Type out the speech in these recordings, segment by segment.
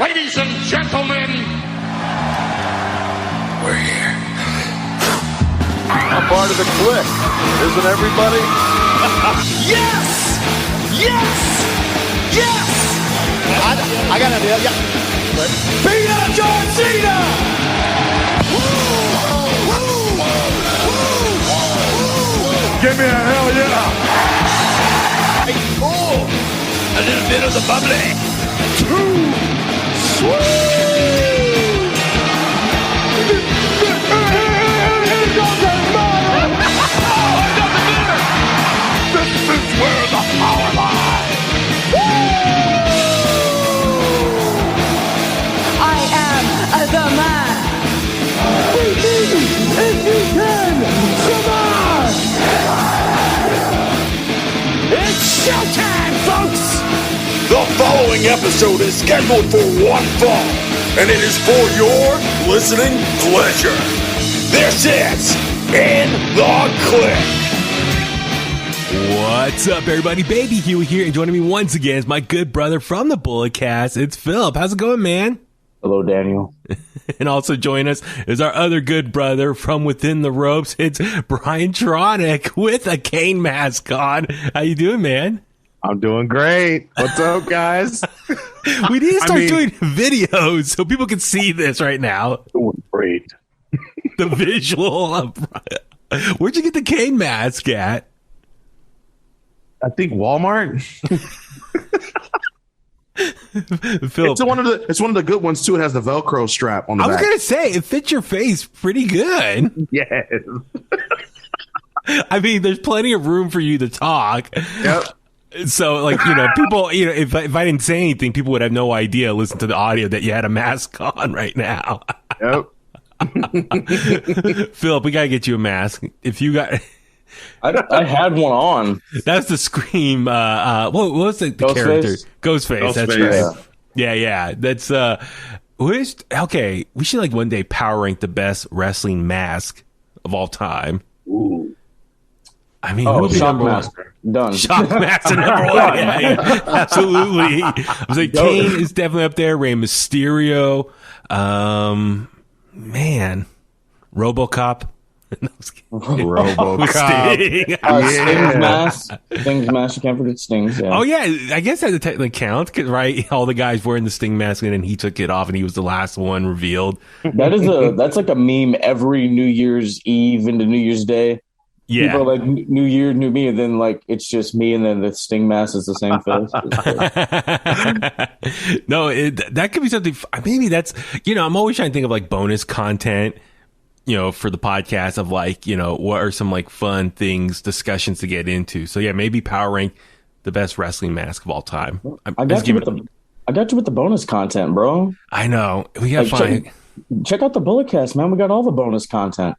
Ladies and gentlemen, we're here. I'm part of the Kliq, isn't everybody? Yes! Yes! Yes! I got an idea, yeah. Beat up John Cena! Give me a hell yeah! Oh, a little bit of the bubbly. Too sweet! This is where the power lies! I am the man. If you can, survive! It's showtime, folks! The following episode is scheduled for one fall, and it is for your listening pleasure. This is In The Kliq. What's up, everybody? Baby Huey here, and joining me once again is my good brother from the Bullet Cast. It's Phillip. How's it going, man? Hello, Daniel. And also join us is our other good brother from within the ropes. It's Brian Tronic with a cane mask on. How you doing, man? I'm doing great. What's up, guys? We need to start doing videos so people can see this right now. Doing great. The visual of where'd you get the cane mask at? I think Walmart. Phil, It's one of the good ones too. It has the Velcro strap on the back. I was gonna say it fits your face pretty good. Yes. I mean, there's plenty of room for you to talk. Yep. So, like, you know, people, you know, if I didn't say anything, people would have no idea, listen to the audio, that you had a mask on right now. Yep. Philip, we got to get you a mask. If you got... I had one on. That's the Scream, what was the character? Ghostface, that's Ghostface. right. Yeah. That's, okay, we should, like, one day power rank the best wrestling mask of all time. Ooh. I mean, Oh, who would be number one? Shockmaster. Done. Shockmaster number one. Yeah, absolutely. I was like, Kane is definitely up there. Rey Mysterio. Man. RoboCop. No, RoboCop. Sting. Sting's mask. Sting's mask. You can't forget Sting's. Yeah. Oh, yeah. I guess that technically counts, 'cause, right? All the guys wearing the Sting mask, and then he took it off, and he was the last one revealed. That's like a meme every New Year's Eve into New Year's Day. Yeah. People are like, new year, new me, and then like it's just me, and then the Sting mask is the same face. No, that could be something. Maybe that's, you know, I'm always trying to think of like bonus content, you know, for the podcast of like, you know, what are some like fun things, discussions to get into. So yeah, maybe power rank the best wrestling mask of all time. I got you with the bonus content, bro. I know. We got to find. Check out the Bulletcast, man. We got all the bonus content.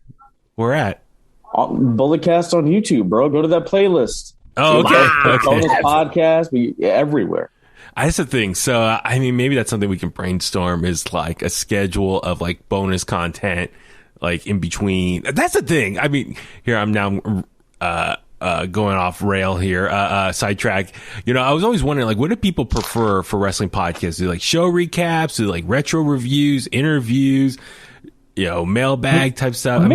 Where at? Bulletcast on YouTube, bro. Go to that playlist. Oh, okay. Bonus podcast, everywhere. That's the thing. So, I mean, maybe that's something we can brainstorm is like a schedule of like bonus content, like in between. That's the thing. I mean, here I'm now going off rail here, sidetrack. You know, I was always wondering, like, what do people prefer for wrestling podcasts? Do like show recaps? Do like retro reviews, interviews? You know, mailbag type stuff. A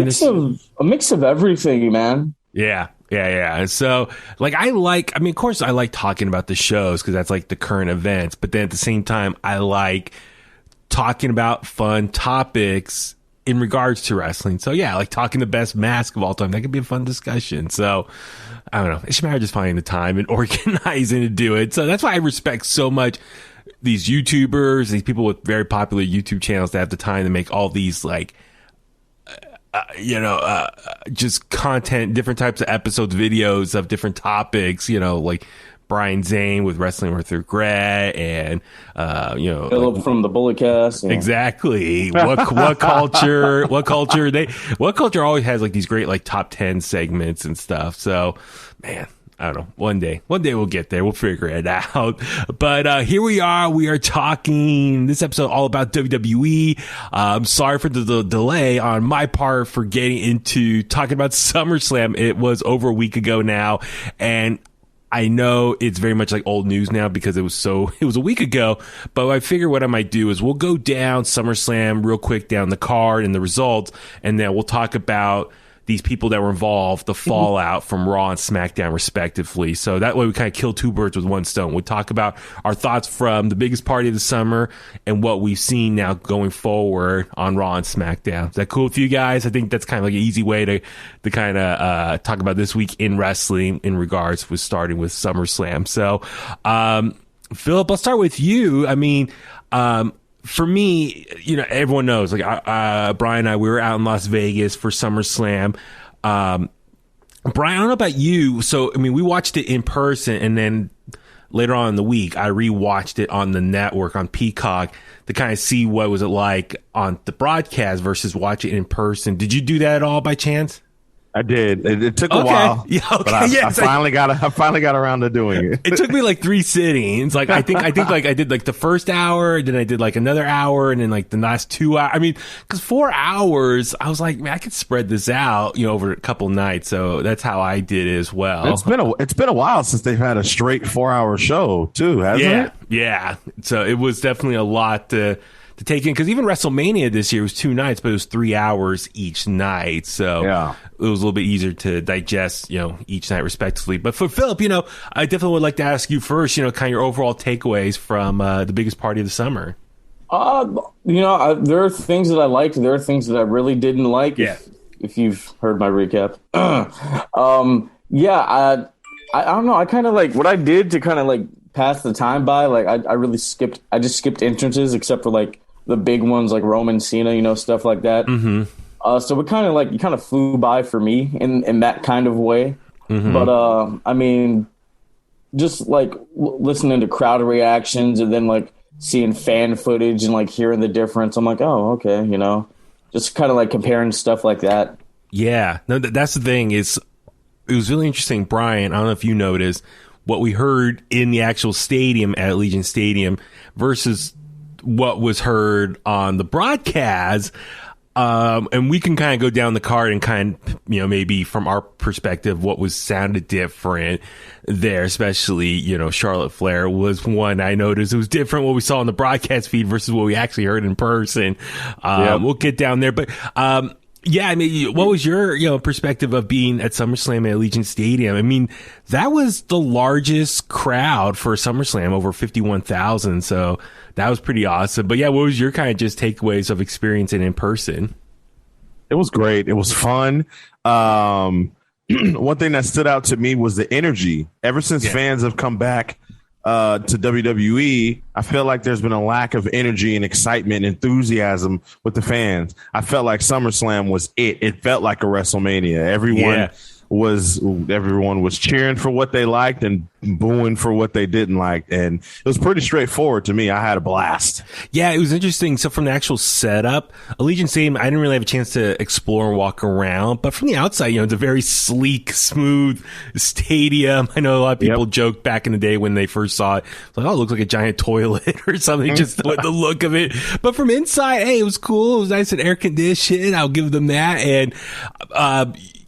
mix of everything, man. Yeah. So, like, of course, I like talking about the shows because that's like the current events. But then at the same time, I like talking about fun topics in regards to wrestling. So, yeah, like talking the best mask of all time. That could be a fun discussion. So, I don't know. It's a matter of just finding the time and organizing to do it. So that's why I respect so much these YouTubers, these people with very popular YouTube channels that have the time to make all these like, just content, different types of episodes, videos of different topics, you know, like Brian Zane with Wrestling with Regret and, Phillip like, from the Bulletcast. Yeah. Exactly. What culture always has like these great, like top 10 segments and stuff. So, man, I don't know. One day we'll get there. We'll figure it out. But here we are. We are talking this episode all about WWE. I'm sorry for the delay on my part for getting into talking about SummerSlam. It was over a week ago now, and I know it's very much like old news now because it was a week ago, but I figure what I might do is we'll go down SummerSlam real quick down the card and the results, and then we'll talk about these people that were involved, the fallout from Raw and SmackDown respectively. So that way we kind of kill two birds with one stone. We talk about our thoughts from the biggest party of the summer and what we've seen now going forward on Raw and SmackDown. Is that cool with you guys? I think that's kind of like an easy way to kind of talk about this week in wrestling in regards with starting with SummerSlam. So, Phillip, I'll start with you. I mean, for me, everyone knows, like, Brian and I, we were out in Las Vegas for SummerSlam. Brian, I don't know about you. So, I mean, we watched it in person, and then later on in the week, I rewatched it on the network on Peacock to kind of see what was it like on the broadcast versus watch it in person. Did you do that at all by chance? I did. It took a while, yeah, okay. but I finally got around to doing it. It took me like 3 sittings. Like I think like I did like the first hour, then I did like another hour, and then like the last 2 hours. I mean, because 4 hours, I was like, man, I could spread this out, over a couple nights. So that's how I did it as well. It's been a while since they've had a straight 4-hour show too, hasn't it? Yeah. So it was definitely a lot to take in, because even WrestleMania this year was 2 nights, but it was 3 hours each night. So yeah, it was a little bit easier to digest, each night respectively. But for Phillip, I definitely would like to ask you first, kind of your overall takeaways from the biggest party of the summer. There are things that I liked. There are things that I really didn't like. Yeah. If you've heard my recap. I don't know. I kind of like what I did to kind of like pass the time by. Like I just skipped entrances except for like the big ones like Roman, Cena, stuff like that. Mm-hmm. So it kind of flew by for me in that kind of way. Mm-hmm. But I mean, just like listening to crowd reactions and then like seeing fan footage and like hearing the difference, I'm like, oh, okay, just kind of like comparing stuff like that. Yeah, no, that's the thing. It was really interesting, Brian. I don't know if you noticed what we heard in the actual stadium at Allegiant Stadium versus what was heard on the broadcast. And we can kind of go down the card and kind of, maybe from our perspective, what was sounded different there, especially, Charlotte Flair was one I noticed. It was different what we saw on the broadcast feed versus what we actually heard in person. We'll get down there. But, yeah, I mean, what was your, perspective of being at SummerSlam at Allegiant Stadium? I mean, that was the largest crowd for SummerSlam, over 51,000. So that was pretty awesome. But yeah, what was your kind of just takeaways of experiencing in person? It was great. It was fun. One thing that stood out to me was the energy. Ever since fans have come back to WWE, I feel like there's been a lack of energy and excitement and enthusiasm with the fans. I felt like SummerSlam was it. It felt like a WrestleMania. Everyone was cheering for what they liked and booing for what they didn't like, and it was pretty straightforward to me. I had a blast. Yeah, it was interesting. So from the actual setup, Allegiant Stadium, I didn't really have a chance to explore and walk around, but from the outside, it's a very sleek, smooth stadium. I know a lot of people joked back in the day when they first saw it, like, oh, it looks like a giant toilet or something, just with the look of it. But from inside, hey, it was cool. It was nice and air conditioned. I'll give them that. And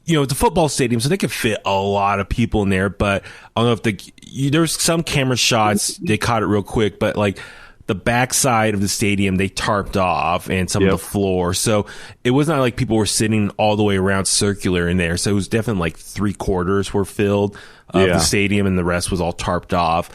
it's a football stadium, so they could fit a lot of people in there. But I don't know if there's some camera shots, they caught it real quick, but like the backside of the stadium, they tarped off and some of the floor. So it was not like people were sitting all the way around circular in there. So it was definitely like 3/4 were filled of the stadium and the rest was all tarped off.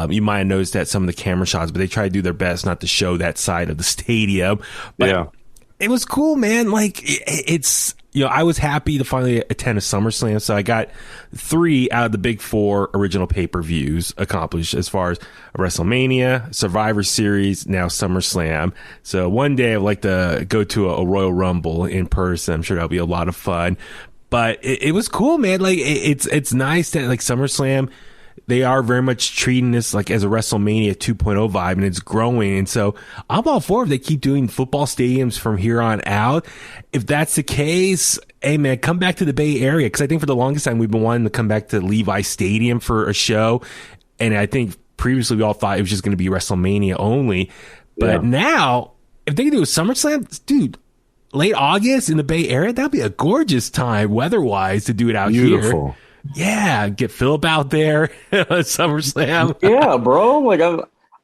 You might have noticed that some of the camera shots, but they tried to do their best not to show that side of the stadium. But it was cool, man. Like it's, I was happy to finally attend a SummerSlam. So I got 3 out of the big 4 original pay-per-views accomplished as far as WrestleMania, Survivor Series, now SummerSlam. So one day I'd like to go to a Royal Rumble in person. I'm sure that'll be a lot of fun. But it was cool, man. Like it's nice that like SummerSlam, they are very much treating this like as a WrestleMania 2.0 vibe, and it's growing. And so I'm all for if they keep doing football stadiums from here on out. If that's the case, hey man, come back to the Bay Area. Cause I think for the longest time we've been wanting to come back to Levi Stadium for a show. And I think previously we all thought it was just going to be WrestleMania only. But now if they can do a SummerSlam, dude, late August in the Bay Area, that'd be a gorgeous time weather wise to do it out here. Yeah, get Phillip out there at SummerSlam. Yeah, bro. Like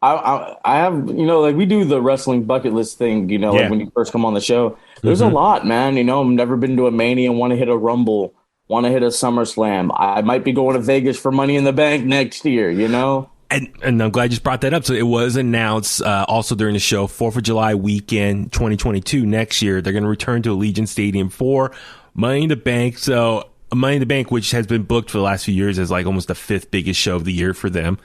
I have, like we do the wrestling bucket list thing, like when you first come on the show. There's a lot, man. I've never been to a Mania, want to hit a Rumble, want to hit a SummerSlam. I might be going to Vegas for Money in the Bank next year, And I'm glad you just brought that up. So it was announced also during the show, 4th of July weekend, 2022, next year, they're going to return to Allegiant Stadium for Money in the Bank. So Money in the Bank, which has been booked for the last few years as like almost the 5th biggest show of the year for them.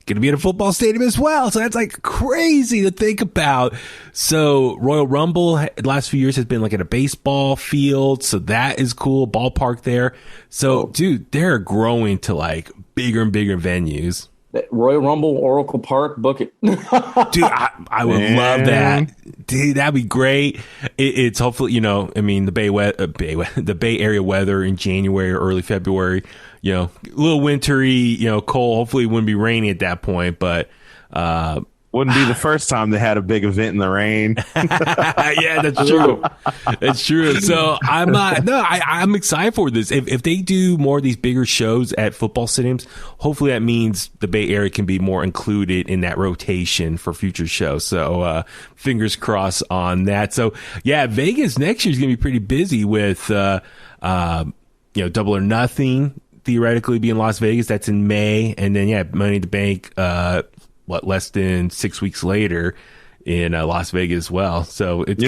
Going to be at a football stadium as well. So that's like crazy to think about. So Royal Rumble the last few years has been like at a baseball field. So that is cool. Ballpark there. So dude, they're growing to like bigger and bigger venues. Royal Rumble, Oracle Park, book it. Dude, I would love that. Dude, that'd be great. It's hopefully, the Bay Area weather in January or early February, a little wintry, cold. Hopefully it wouldn't be rainy at that point, but wouldn't be the first time they had a big event in the rain. Yeah, that's true. That's true. So I'm excited for this. If they do more of these bigger shows at football stadiums, hopefully that means the Bay Area can be more included in that rotation for future shows. So fingers crossed on that. So yeah, Vegas next year is going to be pretty busy with Double or Nothing theoretically be in Las Vegas. That's in May, and then Money in the Bank. Less than 6 weeks later in Las Vegas as well. So it's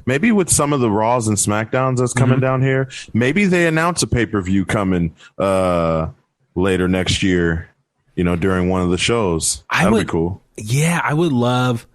maybe with some of the Raws and SmackDowns that's coming down here, maybe they announce a pay-per-view coming later next year, during one of the shows. That'd be cool. Yeah, I would love.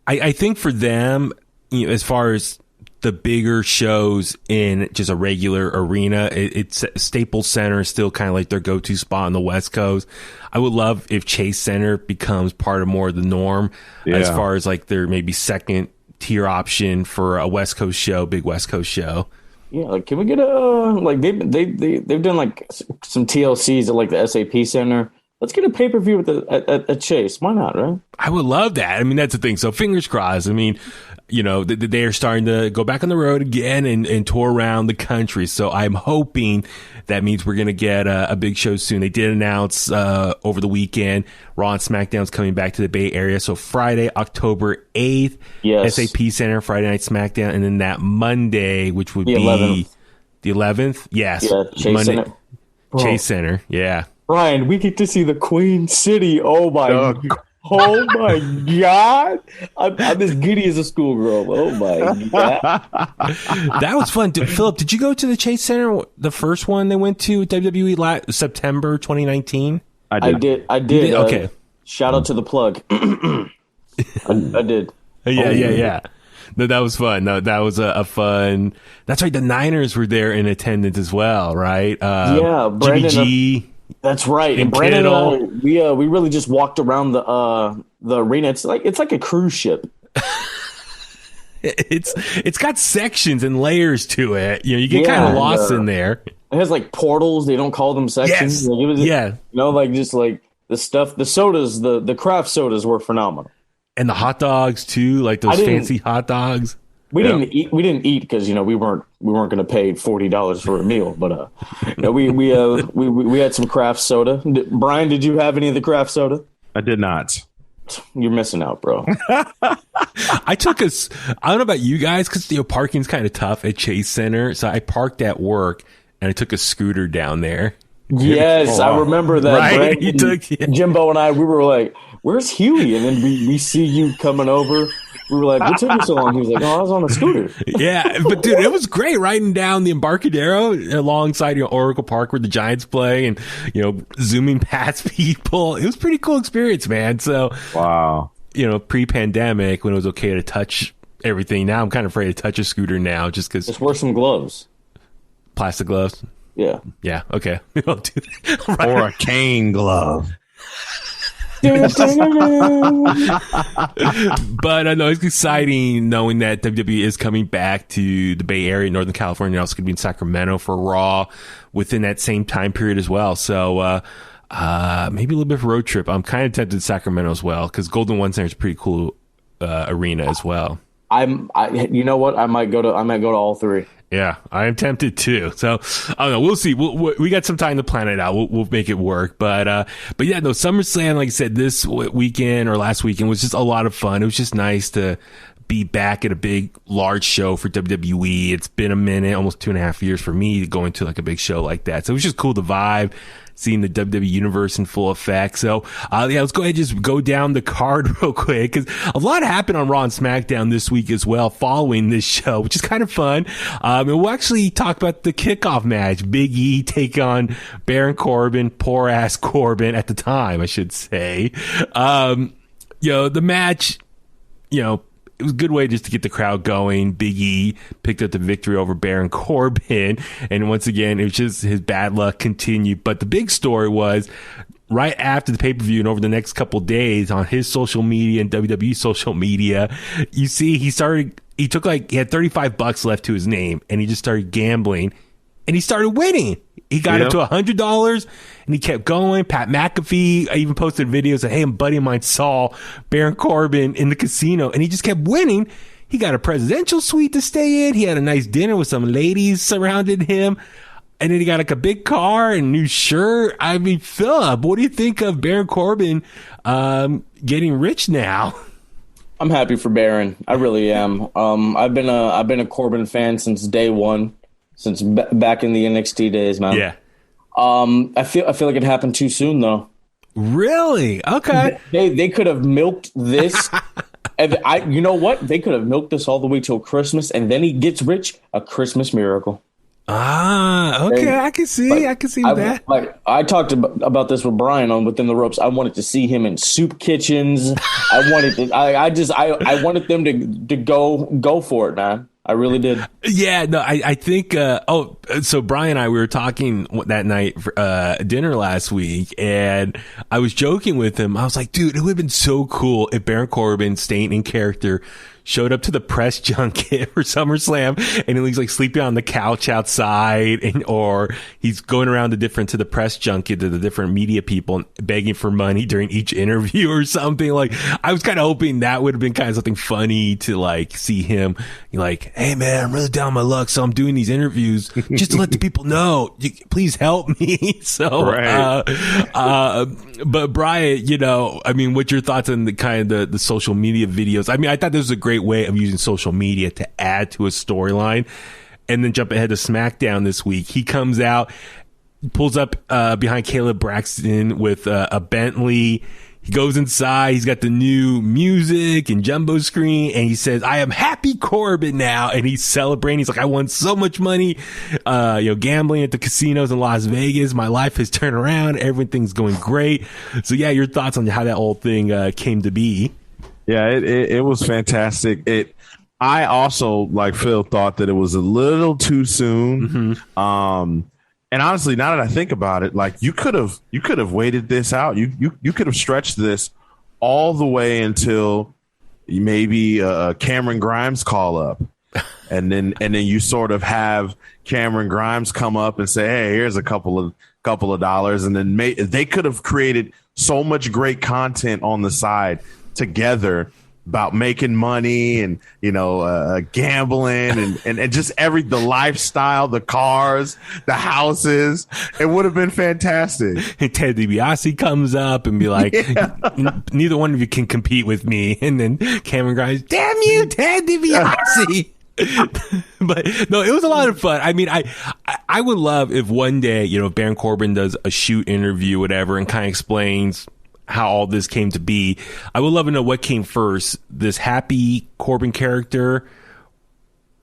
I think for them, as far as the bigger shows in just a regular arena, it's Staples Center is still kind of like their go-to spot on the West Coast. I would love if Chase Center becomes part of more of the norm as far as like their maybe second tier option for a West Coast show, big West Coast show. Yeah, like can we get they've done like some TLCs at like the SAP Center. Let's get a pay-per-view at Chase. Why not, right? I would love that. I mean, that's the thing. So fingers crossed. I mean, they're starting to go back on the road again and tour around the country. So I'm hoping that means we're going to get a big show soon. They did announce over the weekend, Raw and SmackDown's coming back to the Bay Area. So Friday, October 8th, SAP Center, Friday Night SmackDown. And then that Monday, which would be 11th. The 11th? Yes. Yeah, Chase Monday, Center. Chase Center, yeah. Brian, we get to see the Queen City. Oh my God. I'm as giddy as a schoolgirl. Oh my God. That was fun. Phillip, did you go to the Chase Center, the first one they went to WWE September 2019? I did. Okay. Shout out to the plug. I did. Yeah. No, that was fun. No, that was a fun. That's right. The Niners were there in attendance as well, right? Brandon, Jimmy G. That's right. And Brandon and I, we really just walked around the arena. It's like a cruise ship. It's got sections and layers to it. You get kind of lost in there. It has like portals. They don't call them sections. Yes. Just like the stuff, the sodas, the craft sodas were phenomenal. And the hot dogs too, like those fancy hot dogs. We didn't eat because we weren't going to pay $40 for a meal, but we had some craft soda. Brian, did you have any of the craft soda? I did not. You're missing out, bro. I don't know about you guys because parking's kind of tough at Chase Center, so I parked at work and I took a scooter down there. Yes, I remember that. Right? Brandon, Jimbo and I, we were like, "Where's Huey?" And then we see you coming over. We were like, "What took you so long?" He was like, "Oh, I was on a scooter." Yeah, but dude, it was great riding down the Embarcadero alongside Oracle Park where the Giants play, and zooming past people. It was a pretty cool experience, man. So wow, pre-pandemic when it was okay to touch everything. Now I'm kind of afraid to touch a scooter now, just because. Just wear some gloves. Plastic gloves. Yeah. Yeah. Okay. Right. Or a cane glove. But I know it's exciting knowing that WWE is coming back to the Bay Area, Northern California. Also going to be in Sacramento for Raw within that same time period as well. So maybe a little bit of a road trip. I'm kind of tempted to Sacramento as well because Golden One Center is a pretty cool arena as well. You know what? I might go to all three. Yeah, I am tempted too. So I don't know. We'll see. We got some time to plan it out. We'll make it work. But yeah, no, SummerSlam, like I said, this weekend or last weekend was just a lot of fun. It was just nice to be back at a big, large show for WWE. It's been a minute, almost 2.5 years for me going to like a big show like that. So it was just cool to vibe, seeing the WWE universe in full effect. So, yeah, let's go ahead and just go down the card real quick, because a lot happened on Raw and SmackDown this week as well following this show, which is kind of fun. And we'll actually talk about the kickoff match. Big E take on Baron Corbin, poor ass Corbin at the time, I should say. The match, it was a good way just to get the crowd going. Big E picked up the victory over Baron Corbin. And once again, it was just his bad luck continued. But the big story was right after the pay-per-view and over the next couple days on his social media and WWE social media, you see he had $35 left to his name, and he just started gambling, and he started winning. He got up to $100, and he kept going. Pat McAfee even posted videos that, hey, a buddy of mine saw Baron Corbin in the casino, and he just kept winning. He got a presidential suite to stay in. He had a nice dinner with some ladies surrounded him. And then he got like a big car and new shirt. I mean, Phillip, what do you think of Baron Corbin getting rich now? I'm happy for Baron. I really am. I've been a Corbin fan since day one. Since back in the NXT days, man. Yeah. I feel like it happened too soon, though. Really? Okay. They could have milked this. And you know what? They could have milked this all the way till Christmas, and then he gets rich. A Christmas miracle. Okay. I can see that. I talked about this with Brian on Within the Ropes. I wanted to see him in soup kitchens. I wanted them to go for it, man. I really did. Yeah, no, I think, so Brian and I, we were talking that night for dinner last week, and I was joking with him. I was like, dude, it would have been so cool if Baron Corbin, staying in character, showed up to the press junket for SummerSlam, and he's like sleeping on the couch outside, or he's going around to the press junket to the different media people and begging for money during each interview or something. Like, I was kind of hoping that would have been kind of something funny to like see him like, hey man, I'm really down on my luck, so I'm doing these interviews just to let the people know, please help me. So, right. But Brian, I mean, what's your thoughts on the kind of the social media videos? I mean, I thought this was a great way of using social media to add to a storyline. And then jump ahead to SmackDown this week. He comes out, pulls up behind Caleb Braxton with a Bentley. He goes inside. He's got the new music and jumbo screen, and he says, I am happy Corbin now. And he's celebrating. He's like, I won so much money, gambling at the casinos in Las Vegas. My life has turned around. Everything's going great. So yeah, your thoughts on how that whole thing came to be? Yeah, it was fantastic. I also, like Phil, thought that it was a little too soon. Mm-hmm. And honestly, now that I think about it, like you could have waited this out. You could have stretched this all the way until maybe Cameron Grimes call up, and then you sort of have Cameron Grimes come up and say, hey, here's a couple of dollars, and then they could have created so much great content on the side together about making money and gambling and just the lifestyle, the cars, the houses. It would have been fantastic. Ted DiBiase comes up and be like, neither one of you can compete with me. And then Cameron Grimes, damn you, Ted DiBiase. But no, it was a lot of fun. I mean, I would love if one day, Baron Corbin does a shoot interview, whatever, and kind of explains how all this came to be. I would love to know what came first, this happy Corbin character,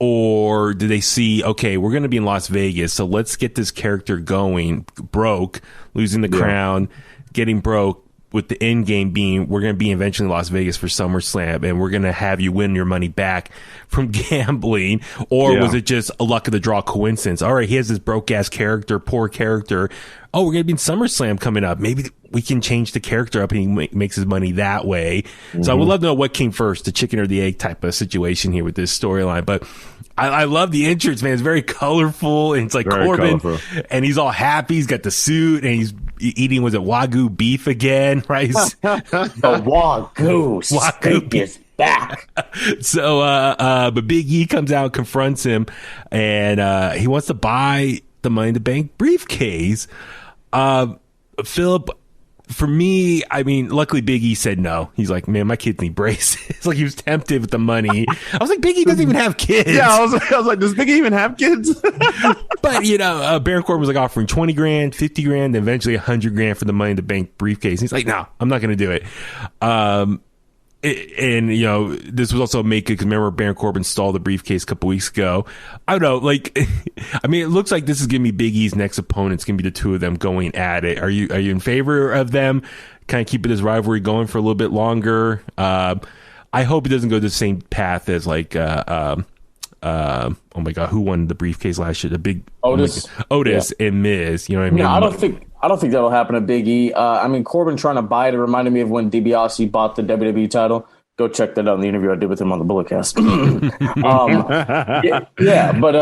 or did they see, okay, we're going to be in Las Vegas, so let's get this character going, broke, losing the crown, getting broke, with the end game being we're going to be eventually in Las Vegas for SummerSlam, and we're going to have you win your money back from gambling. Or was it just a luck of the draw coincidence? All right, he has this broke ass character, poor character. Oh, we're going to be in SummerSlam coming up. Maybe we can change the character up and he makes his money that way. Mm-hmm. So I would love to know what came first, the chicken or the egg type of situation here with this storyline. But I love the entrance, man. It's very colorful, and it's like very Corbin, colorful. And he's all happy. He's got the suit, and he's eating, was it Wagyu beef again, right? The Wagyu steak is back. So, but Big E comes out, confronts him, and he wants to buy the Money in the Bank briefcase. Phillip, for me, I mean, luckily Big E said no. He's like, man, my kids need braces. It's like he was tempted with the money. I was like, Big E doesn't even have kids. Yeah, I was like, does Big E even have kids? But, Baron Corbin was like offering 20 grand, 50 grand, and eventually 100 grand for the Money in the Bank briefcase. He's like, no, I'm not going to do it. And this was also make it because remember Baron Corbin stalled the briefcase a couple weeks ago. I don't know, like, I mean, it looks like this is gonna be Big E's next opponent. It's gonna be the two of them going at it. Are you in favor of them kind of keeping this rivalry going for a little bit longer? I hope it doesn't go the same path as like oh my god, who won the briefcase last year? The big Otis, and Miz. You know what I mean? No, I don't think that'll happen to Big E. I mean, Corbin trying to buy it reminded me of when DiBiase bought the WWE title. Go check that out in the interview I did with him on the Bulletcast. But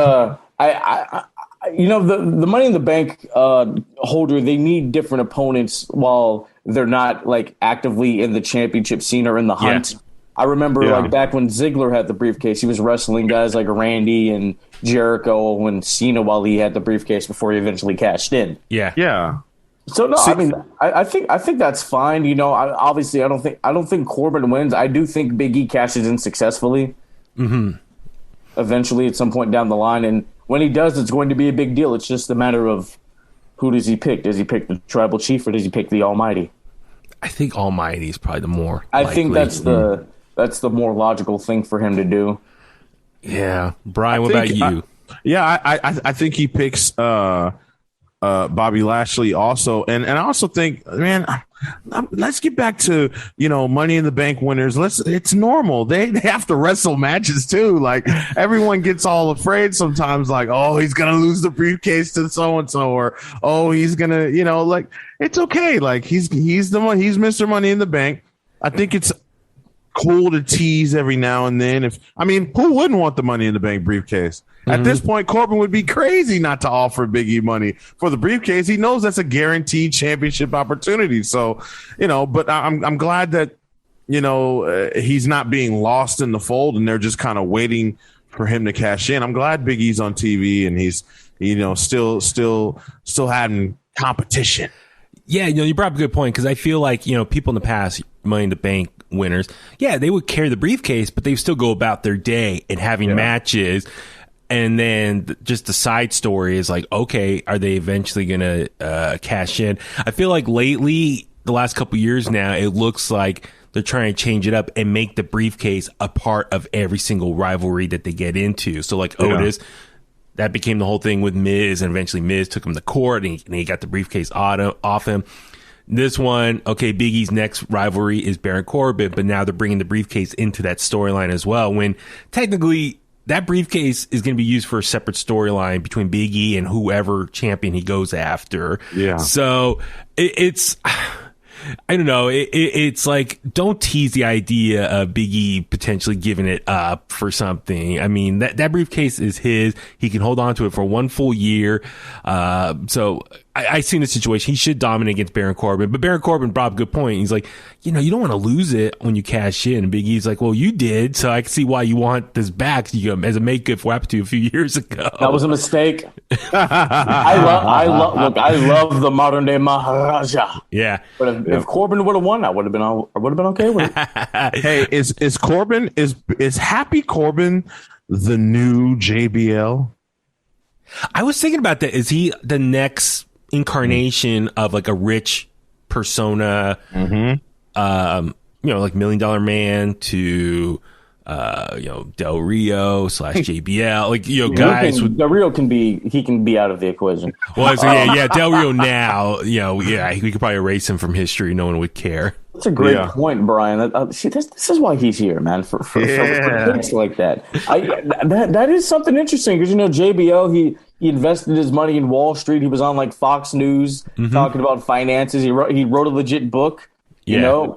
the Money in the Bank holder, they need different opponents while they're not like actively in the championship scene or in the hunt. Yeah. I remember like back when Ziggler had the briefcase, he was wrestling guys like Randy and Jericho and Cena while he had the briefcase before he eventually cashed in. Yeah. So no, I mean, I think that's fine. Obviously, I don't think Corbin wins. I do think Big E cashes in successfully. Mm-hmm. Eventually, at some point down the line, and when he does, it's going to be a big deal. It's just a matter of who does he pick? Does he pick the Tribal Chief or does he pick the Almighty? I think Almighty is probably the more. I think that's the more logical thing for him to do. Yeah, Brian, what about you? I think he picks Bobby Lashley also, and I also think, man, let's get back to Money in the Bank winners. It's normal. They have to wrestle matches too. Like everyone gets all afraid sometimes. Like, oh, he's gonna lose the briefcase to so and so, or oh, he's gonna like it's okay. Like he's Mr. Money in the Bank. I think it's cool to tease every now and then. Who wouldn't want the Money in the Bank briefcase? At this point, Corbin would be crazy not to offer Big E money for the briefcase. He knows that's a guaranteed championship opportunity. So, but I'm glad that, he's not being lost in the fold and they're just kind of waiting for him to cash in. I'm glad Big E's on TV and he's, still having competition. Yeah, you brought up a good point because I feel like, people in the past, Money in the Bank winners, they would carry the briefcase, but they would still go about their day and having matches. And then just the side story is like, okay, are they eventually going to cash in? I feel like lately, the last couple years now, it looks like they're trying to change it up and make the briefcase a part of every single rivalry that they get into. So like Otis, that became the whole thing with Miz, and eventually Miz took him to court and he got the briefcase off him. This one, okay, Big E's next rivalry is Baron Corbin, but now they're bringing the briefcase into that storyline as well, when technically that briefcase is going to be used for a separate storyline between Big E and whoever champion he goes after. Yeah. So it's, I don't know. It's like, don't tease the idea of Big E potentially giving it up for something. I mean, that briefcase is his. He can hold on to it for one full year. So I see in the situation, he should dominate against Baron Corbin. But Baron Corbin brought up a good point. He's like, you don't want to lose it when you cash in. And Big E's like, well, you did. So I can see why you want this back as a make good for what happened to you a few years ago. That was a mistake. I love the modern day Maharaja. Yeah. But if Corbin would have won, I would have been okay with it. Hey, is Corbin is Happy Corbin the new JBL? I was thinking about that. Is he the next incarnation of like a rich persona? Like $1 Million Man to Del Rio / JBL, like guys. Del Rio can be out of the equation. Well, Del Rio now, we could probably erase him from history. No one would care. That's a great point, Brian. See, this is why he's here, man. For things like that. That is something interesting because JBL he invested his money in Wall Street. He was on like Fox News talking about finances. He wrote a legit book. Corbin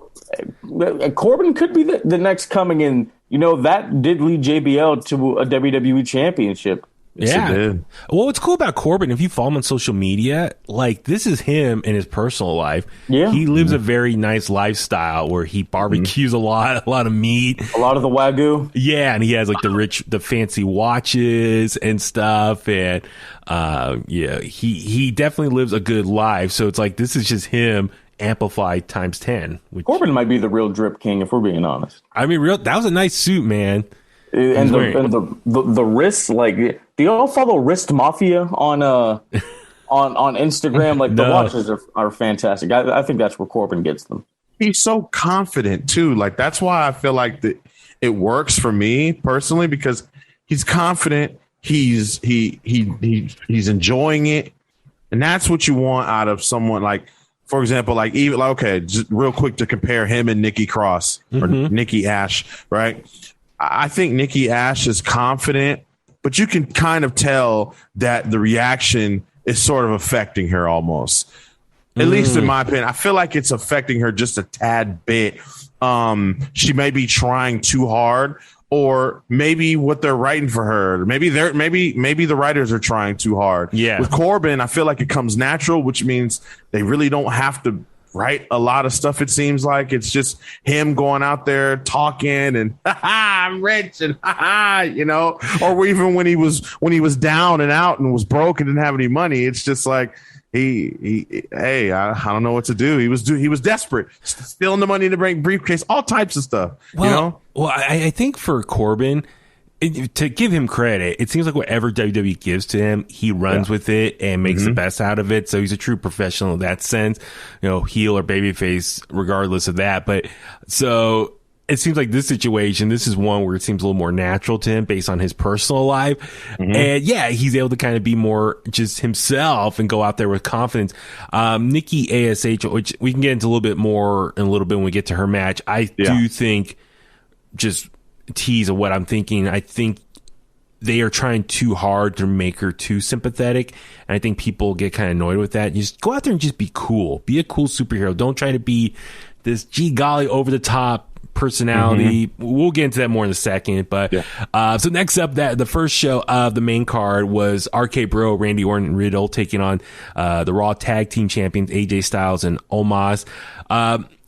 could be the next coming in. That did lead JBL to a WWE championship Yeah. It did. Well, what's cool about Corbin, if you follow him on social media, like this is him in his personal life. Yeah. He lives a very nice lifestyle where he barbecues a lot of meat. A lot of the Wagyu. Yeah, and he has like the fancy watches and stuff. And yeah, he definitely lives a good life. So it's like this is just him amplified times 10. Corbin might be the real drip king, if we're being honest. I mean, that was a nice suit, man. And the wrist, like, do y'all follow Wrist Mafia on Instagram? Like, the watches are fantastic. I think that's where Corbin gets them. He's so confident too. Like that's why I feel like it works for me personally, because he's confident. He's enjoying it, and that's what you want out of someone. Like, for example, like even like, okay, just real quick to compare him and Nikki Cross or Nikki Ash, right? I think Nikki Ash is confident, but you can kind of tell that the reaction is sort of affecting her almost. At least in my opinion, I feel like it's affecting her just a tad bit. She may be trying too hard, or maybe what they're writing for her. Maybe the writers are trying too hard. Yeah. With Corbin, I feel like it comes natural, which means they really don't have to write a lot of stuff. It seems like it's just him going out there talking and I'm rich and you know, or even when he was down and out and was broke and didn't have any money, it's just like hey, I don't know what to do. He was desperate, stealing the money in the briefcase, all types of stuff. Well, you know? Well, I think for Corbin, to give him credit, it seems like whatever WWE gives to him, he runs with it and makes the best out of it. So he's a true professional in that sense, you know, heel or babyface, regardless of that. But so it seems like this situation, this is one where it seems a little more natural to him based on his personal life. And yeah, he's able to kind of be more just himself and go out there with confidence. Nikki ASH, which we can get into a little bit more in a little bit when we get to her match. I do think, just tease of what I'm thinking, I think they are trying too hard to make her too sympathetic, and I think people get kind of annoyed with that. You just go out there and just be cool, be a cool superhero. Don't try to be this gee golly over the top personality. We'll get into that more in a second, but so next up, that the first show of the main card was RK Bro, Randy Orton and Riddle taking on the Raw Tag Team Champions AJ Styles and Omos.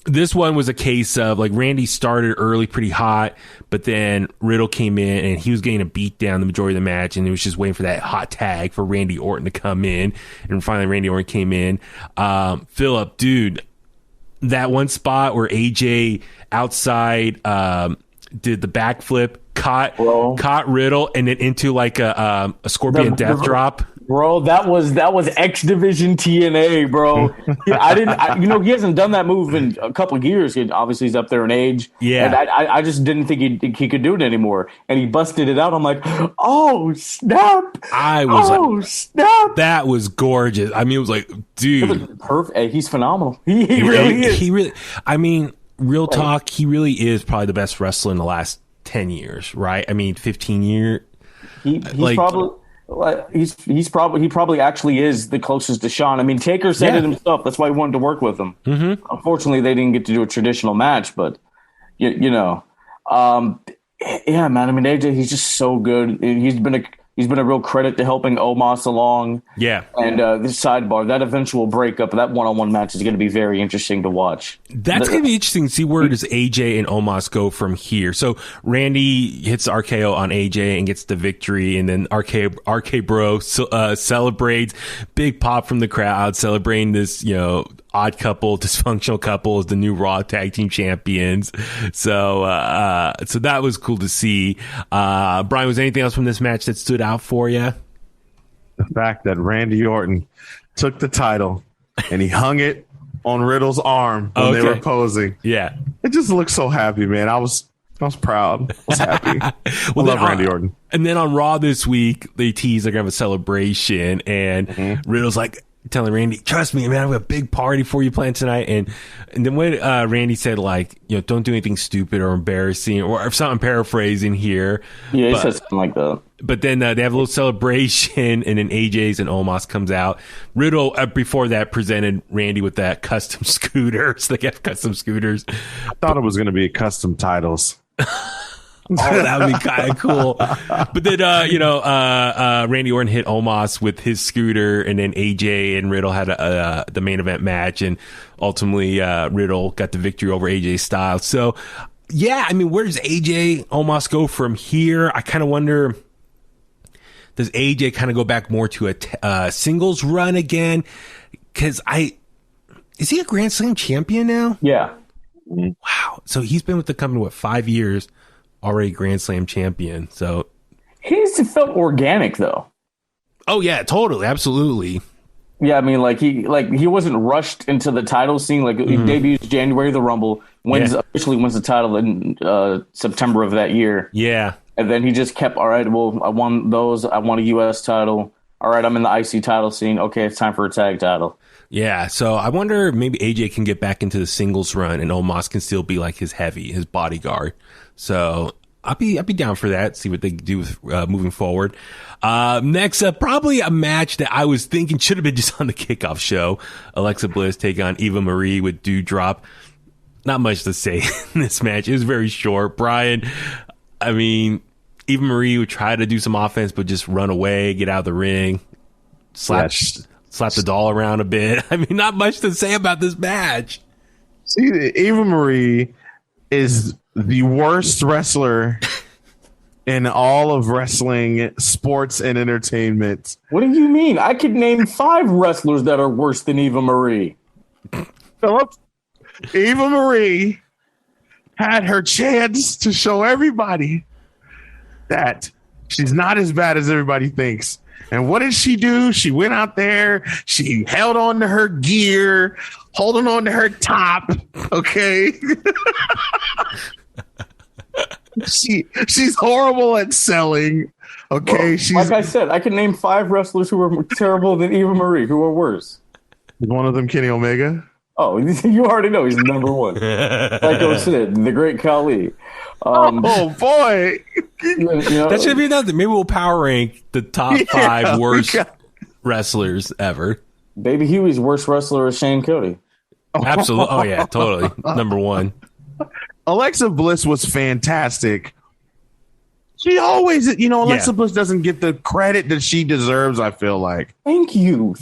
This one was a case of like Randy started early pretty hot, but then Riddle came in and he was getting a beat down the majority of the match, and it was just waiting for that hot tag for Randy Orton to come in, and finally Randy Orton came in. Phillip, dude, that one spot where AJ outside did the backflip, caught Riddle, and then into like a Scorpion death drop. Bro, that was X Division TNA, bro. He hasn't done that move in a couple of years. Obviously, he's up there in age. Yeah, and I just didn't think he could do it anymore. And he busted it out. I'm like, oh snap! Snap! That was gorgeous. I mean, it was like, dude, perfect. He's phenomenal. He really is. He really. I mean, real talk. He really is probably the best wrestler in the last 10 years, right? I mean, 15 years. He probably actually is the closest to Shawn. I mean, Taker said it himself. That's why he wanted to work with him. Unfortunately, they didn't get to do a traditional match, but yeah, man. I mean, AJ, he's just so good. He's been a real credit to helping Omos along. Yeah. And this sidebar, that eventual breakup, that one-on-one match is going to be very interesting to watch. That's going to be interesting to see where does AJ and Omos go from here. So Randy hits RKO on AJ and gets the victory, and then RK Bro celebrates. Big pop from the crowd celebrating this, odd couple, dysfunctional couple as the new Raw Tag Team Champions. So that was cool to see. Brian, was there anything else from this match that stood out for you? The fact that Randy Orton took the title and he hung it on Riddle's arm when they were posing. Yeah. It just looked so happy, man. I was proud. I was happy. I love Randy Orton. And then on Raw this week, they teased they're going to have a celebration, and Riddle's like, telling Randy, trust me, man, I have a big party for you planned tonight. And then when Randy said, like, don't do anything stupid or embarrassing, or if something, I'm paraphrasing here. Yeah, he said something like that. But then they have a little celebration, and then AJ's and Omos comes out. Riddle, before that, presented Randy with that custom scooter. So they have custom scooters. I thought it was going to be custom titles. Oh, that would be kind of cool. But then, Randy Orton hit Omos with his scooter, and then AJ and Riddle had the main event match, and ultimately Riddle got the victory over AJ Styles. So, yeah, I mean, where does AJ Omos go from here? I kind of wonder, does AJ kind of go back more to a singles run again? Because is he a Grand Slam champion now? Yeah. Wow. So he's been with the company, 5 years, already Grand Slam champion. So he's felt organic though. Oh yeah, totally, absolutely. Yeah, I mean, he wasn't rushed into the title scene. Like he debuts January the Rumble, officially wins the title in September of that year. Yeah, and then he just kept. All right, well, I won those. I won a U.S. title. All right, I'm in the IC title scene. Okay, it's time for a tag title. Yeah, so I wonder if maybe AJ can get back into the singles run, and Omos can still be like his bodyguard. So I'll be down for that. See what they do with moving forward. Next up, probably a match that I was thinking should have been just on the kickoff show. Alexa Bliss take on Eva Marie with Doudrop. Not much to say in this match. It was very short. Brian, I mean, Eva Marie would try to do some offense, but just run away, get out of the ring, slap the doll around a bit. I mean, not much to say about this match. See, Eva Marie is the worst wrestler in all of wrestling, sports, and entertainment. What do you mean? I could name 5 wrestlers that are worse than Eva Marie. Phillip, Eva Marie had her chance to show everybody that she's not as bad as everybody thinks. And what did she do? She went out there. She held on to her gear, holding on to her top. Okay. She's horrible at selling. Okay. Well, like I said, I can name 5 wrestlers who are more terrible than Eva Marie, who are worse. Is one of them Kenny Omega? Oh, you already know he's number 1. Psycho Sid, the Great Khali. Oh boy. That should be another. Maybe we'll power rank the top 5 worst wrestlers ever. Baby Huey's worst wrestler is Shane Cody. Absolutely. Oh yeah, totally. Number 1. Alexa Bliss was fantastic. She always, Alexa Bliss doesn't get the credit that she deserves, I feel like. Thank you.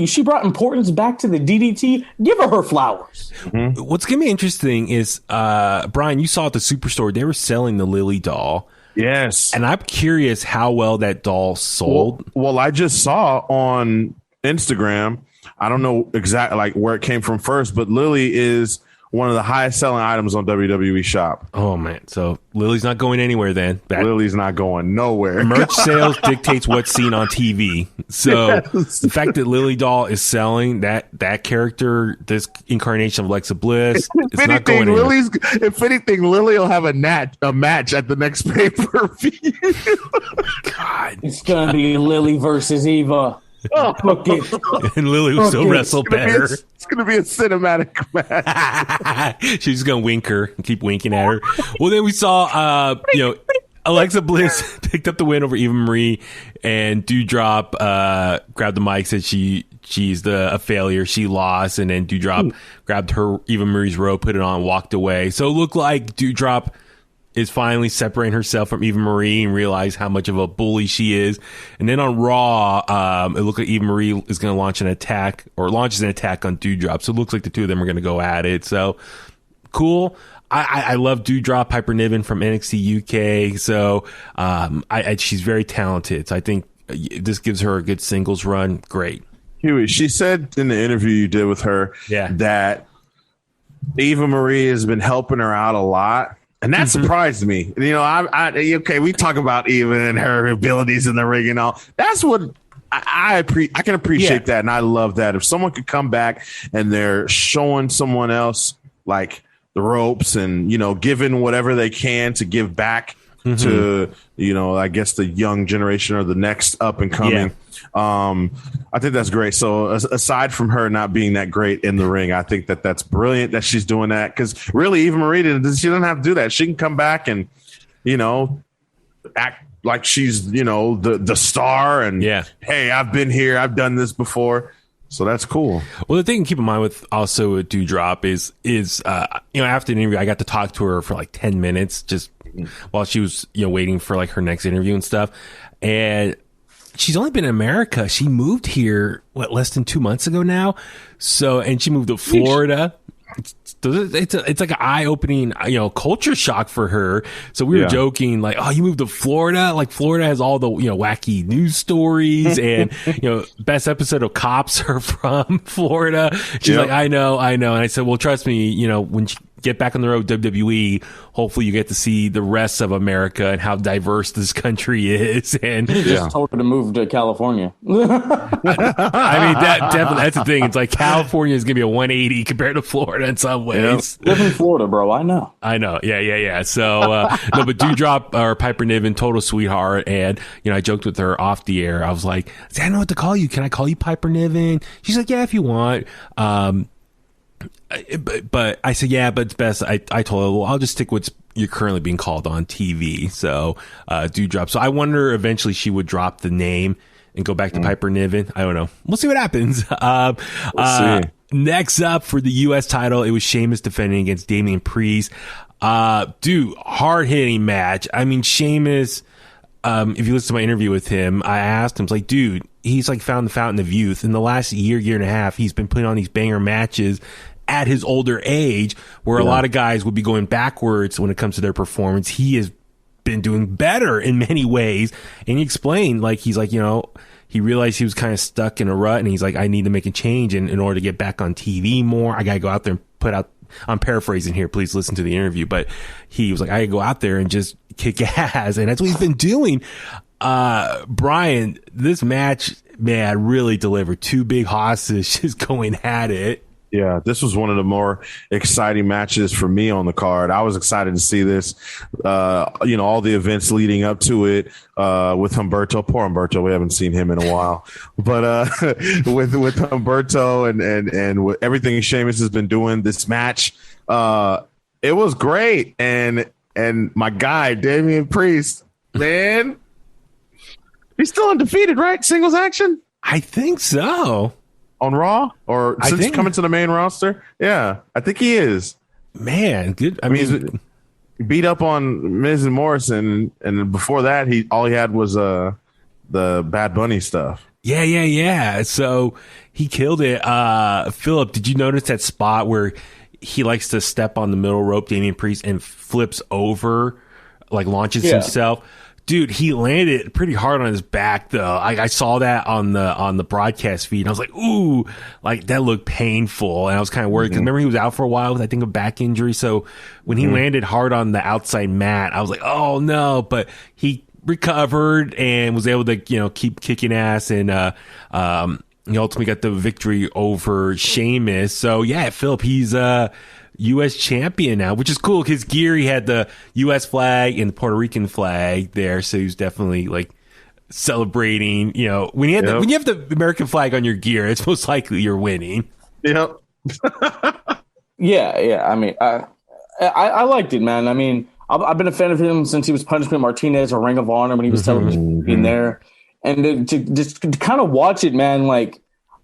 She brought importance back to the DDT. Give her flowers. Mm-hmm. What's going to be interesting is, Brian, you saw at the Superstore, they were selling the Lily doll. Yes. And I'm curious how well that doll sold. Well, I just saw on Instagram, I don't know exactly where it came from first, but Lily is one of the highest selling items on WWE Shop. Oh man, so Lily's not going anywhere then. Lily's not going nowhere. Merch sales dictates what's seen on TV. So the fact that Lily doll is selling that character, this incarnation of Alexa Bliss, it's not going anywhere. If anything, Lily will have a match at the next pay-per-view. God, it's gonna be Lily versus Eva. And Lily will still wrestle better. It's going to be a cinematic match. She's going to wink her and keep winking at her. Well, then we saw, Alexa Bliss picked up the win over Eva Marie, and Doudrop grabbed the mic, said she's a failure. She lost, and then Doudrop grabbed her Eva Marie's robe, put it on, walked away. So it looked like Doudrop is finally separating herself from Eva Marie and realize how much of a bully she is. And then on Raw, it looked like Eva Marie is going to launches an attack on Doudrop. So it looks like the two of them are going to go at it. So cool. I love Doudrop, Piper Niven from NXT UK. So she's very talented. So I think this gives her a good singles run. Great. Huey, she said in the interview you did with her that Eva Marie has been helping her out a lot. And that surprised me. Okay, we talk about Eva and her abilities in the ring and all. That's what I can appreciate that, and I love that. If someone could come back and they're showing someone else like the ropes and giving whatever they can to give back to I guess the young generation or the next up and coming. I think that's great. So aside from her not being that great in the ring, I think that's brilliant that she's doing that, because really Eva Marie, she doesn't have to do that. She can come back and act like she's the star and hey, I've been here, I've done this before. So that's cool. Well, the thing to keep in mind with Doudrop is after the interview, I got to talk to her for like 10 minutes, just while she was, waiting for like her next interview and stuff. And she's only been in America. She moved here, less than 2 months ago now. So, and she moved to Florida. It's like an eye-opening, culture shock for her. So we were joking, like, oh, you moved to Florida? Like, Florida has all the, wacky news stories and, best episode of Cops are from Florida. She's like, I know. And I said, well, trust me, when you get back on the road, WWE, hopefully you get to see the rest of America and how diverse this country is. And you just told her to move to California. I mean, definitely, that's the thing. It's like California is going to be a 180 compared to Florida in some ways. Live in Florida, bro. I know. Yeah. So, no, but Doudrop or Piper Niven, total sweetheart. And, I joked with her off the air. I was like, I don't know what to call you. Can I call you Piper Niven? She's like, yeah, if you want. But I said, yeah, but it's best. I told her, well, I'll just stick with you're currently being called on TV. So, Doudrop. So I wonder eventually she would drop the name and go back to Piper Niven. I don't know. We'll see what happens. We'll see. Next up for the U.S. title, it was Sheamus defending against Damian Priest. Dude, hard hitting match. I mean, Sheamus, if you listen to my interview with him, I asked him, I was like, dude, he's like found the fountain of youth. In the last year and a half, he's been putting on these banger matches at his older age, where a lot of guys would be going backwards when it comes to their performance. He has been doing better in many ways. And he explained, like, he's like, he realized he was kind of stuck in a rut, and he's like, I need to make a change in order to get back on TV more. I got to go out there and put out, I'm paraphrasing here, please listen to the interview, but he was like, I got to go out there and just kick ass. And that's what he's been doing. Brian, this match, man, really delivered. Two big hosses just going at it. Yeah, this was one of the more exciting matches for me on the card. I was excited to see this, all the events leading up to it with Humberto. Poor Humberto, we haven't seen him in a while. But with Humberto and with everything Sheamus has been doing, this match, it was great. And my guy, Damian Priest, man, he's still undefeated, right? Singles action? I think so. On Raw, or since coming to the main roster? Yeah, I think he is. Man, good. I mean, he beat up on Miz and Morrison, and before that, all he had was the Bad Bunny stuff. Yeah. So he killed it. Phillip, did you notice that spot where he likes to step on the middle rope, Damian Priest, and flips over, like launches himself? Dude, he landed pretty hard on his back, though. I saw that on the broadcast feed. And I was like, ooh, like that looked painful. And I was kind of worried because remember he was out for a while with, I think, a back injury. So when he landed hard on the outside mat, I was like, oh no. But he recovered and was able to, keep kicking ass. And he ultimately got the victory over Sheamus. So yeah, Phillip, he's U.S. champion now, which is cool because gear, he had the U.S. flag and the Puerto Rican flag there, so he was definitely like celebrating. When you have the American flag on your gear, it's most likely you're winning. Yep. Yeah. I mean, I liked it, man. I mean, I've been a fan of him since he was Punishment Martinez or Ring of Honor when he was television there, and to kind of watch it, man, like.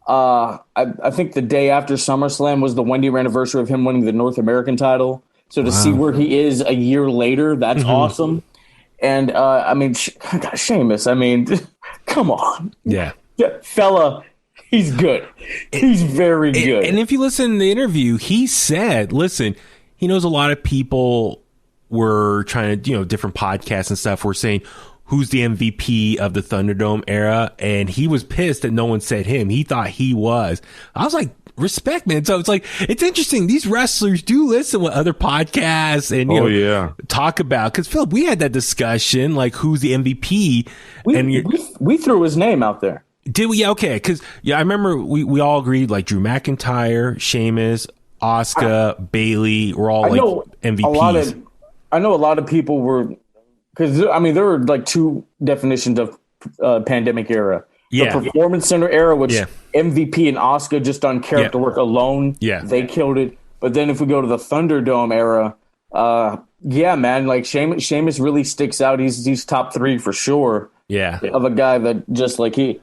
I think the day after SummerSlam was the 1 year anniversary of him winning the North American title. So to see where he is a year later, that's awesome. And I mean, Sheamus, I mean, come on. Yeah. Fella, he's good. He's very good. And if you listen to the interview, he said, listen, he knows a lot of people were trying to, different podcasts and stuff were saying, who's the MVP of the Thunderdome era? And he was pissed that no one said him. He thought he was. I was like, respect, man. So it's like, it's interesting. These wrestlers do listen to what other podcasts and, talk about. Because, Phillip, we had that discussion, like, who's the MVP? We threw his name out there. Did we? Yeah, okay. Because, I remember we all agreed, like, Drew McIntyre, Sheamus, Asuka, Bayley were all, MVPs. I know a lot of people were... Because, I mean, there were like two definitions of pandemic era. Yeah. The Performance Center era, which MVP and Asuka just on character work alone, they killed it. But then if we go to the Thunderdome era, man, like Sheamus really sticks out. He's top three for sure. Yeah. Of a guy that just like I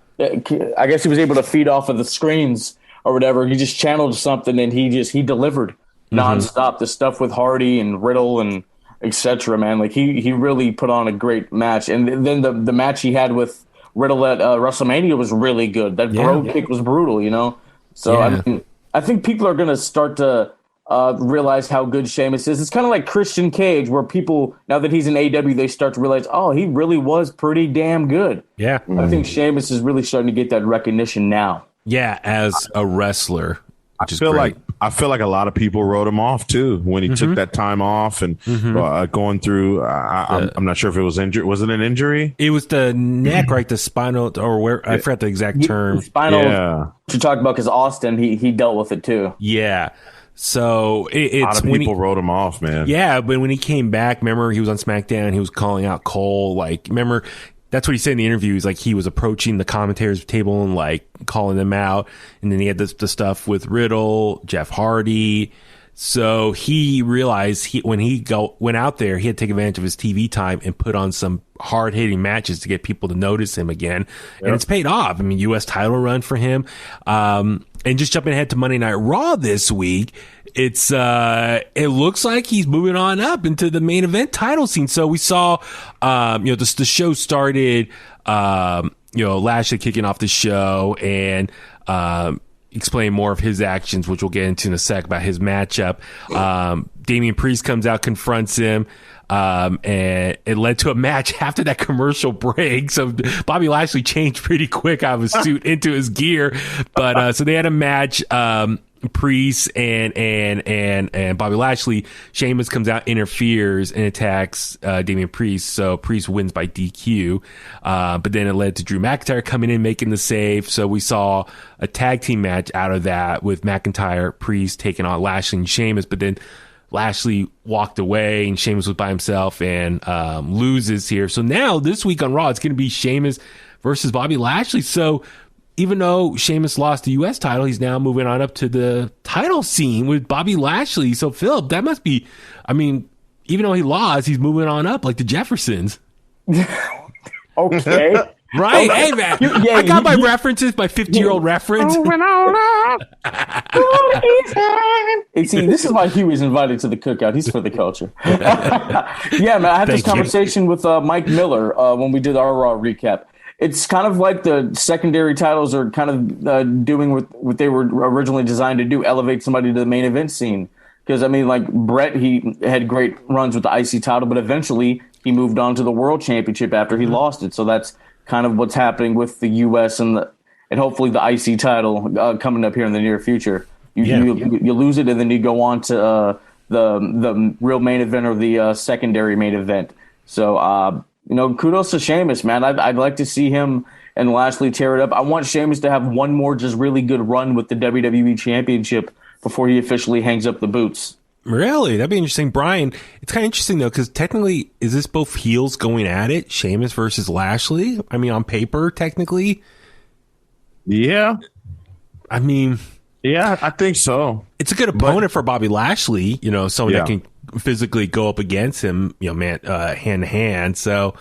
guess he was able to feed off of the screens or whatever. He just channeled something and he delivered nonstop. The stuff with Hardy and Riddle and etc. Man, like he really put on a great match, and then the match he had with Riddle at WrestleMania was really good. That bro kick was brutal, you know. So I mean, I think people are gonna start to realize how good Sheamus is. It's kind of like Christian Cage, where people, now that he's in AEW, they start to realize, oh, he really was pretty damn good. Yeah. I think Sheamus is really starting to get that recognition now. Yeah, as a wrestler. I feel like a lot of people wrote him off too when he took that time off and going through. I'm not sure if it was injury. Was it an injury? It was the neck, right? The spinal, or where I forgot the exact term. Spinal. Yeah. What you talked about, because Austin, he dealt with it too. Yeah. So it's a lot of people wrote him off, man. Yeah, but when he came back, remember he was on SmackDown. He was calling out Cole. Like, remember that's what he said in the interview. He's like, he was approaching the commentators table and like calling them out. And then he had the stuff with Riddle, Jeff Hardy. So he realized when he went out there, he had to take advantage of his TV time and put on some hard hitting matches to get people to notice him again. Yep. And it's paid off. I mean, U.S. title run for him. And just jumping ahead to Monday Night Raw this week, it looks like he's moving on up into the main event title scene. So we saw, the show started, Lashley kicking off the show and, explain more of his actions, which we'll get into in a sec about his matchup. Damian Priest comes out, confronts him. And it led to a match after that commercial break. So Bobby Lashley changed pretty quick out of his suit into his gear. But, so they had a match, Priest and Bobby Lashley. Sheamus comes out, interferes, and attacks Damian Priest. So Priest wins by DQ. But then it led to Drew McIntyre coming in, making the save. So we saw a tag team match out of that with McIntyre, Priest taking on Lashley and Sheamus. But then Lashley walked away and Sheamus was by himself and loses here. So now this week on Raw, it's going to be Sheamus versus Bobby Lashley. So even though Sheamus lost the U.S. title, he's now moving on up to the title scene with Bobby Lashley. So, Phillip, that must be, I mean, even though he lost, he's moving on up like the Jeffersons. Okay. Right? Hey, man. I got my references, my 50-year-old reference. See, this is why Huey's invited to the cookout. He's for the culture. Yeah, man. I had this conversation with Mike Miller when we did our Raw recap. It's kind of like the secondary titles are kind of doing what they were originally designed to do, elevate somebody to the main event scene. Because, I mean, like Brett, he had great runs with the IC title, but eventually he moved on to the World Championship after he lost it. So that's kind of what's happening with the U.S. and hopefully the IC title coming up here in the near future. You lose it, and then you go on to the real main event or the secondary main event. So, kudos to Sheamus, man. I'd like to see him and Lashley tear it up. I want Sheamus to have one more just really good run with the WWE Championship before he officially hangs up the boots. Really? That'd be interesting. Brian, it's kind of interesting, though, because technically, is this both heels going at it? Sheamus versus Lashley? I mean, on paper, technically? Yeah. I mean... Yeah, I think so. It's a good opponent for Bobby Lashley, someone that can physically go up against him, hand to hand. So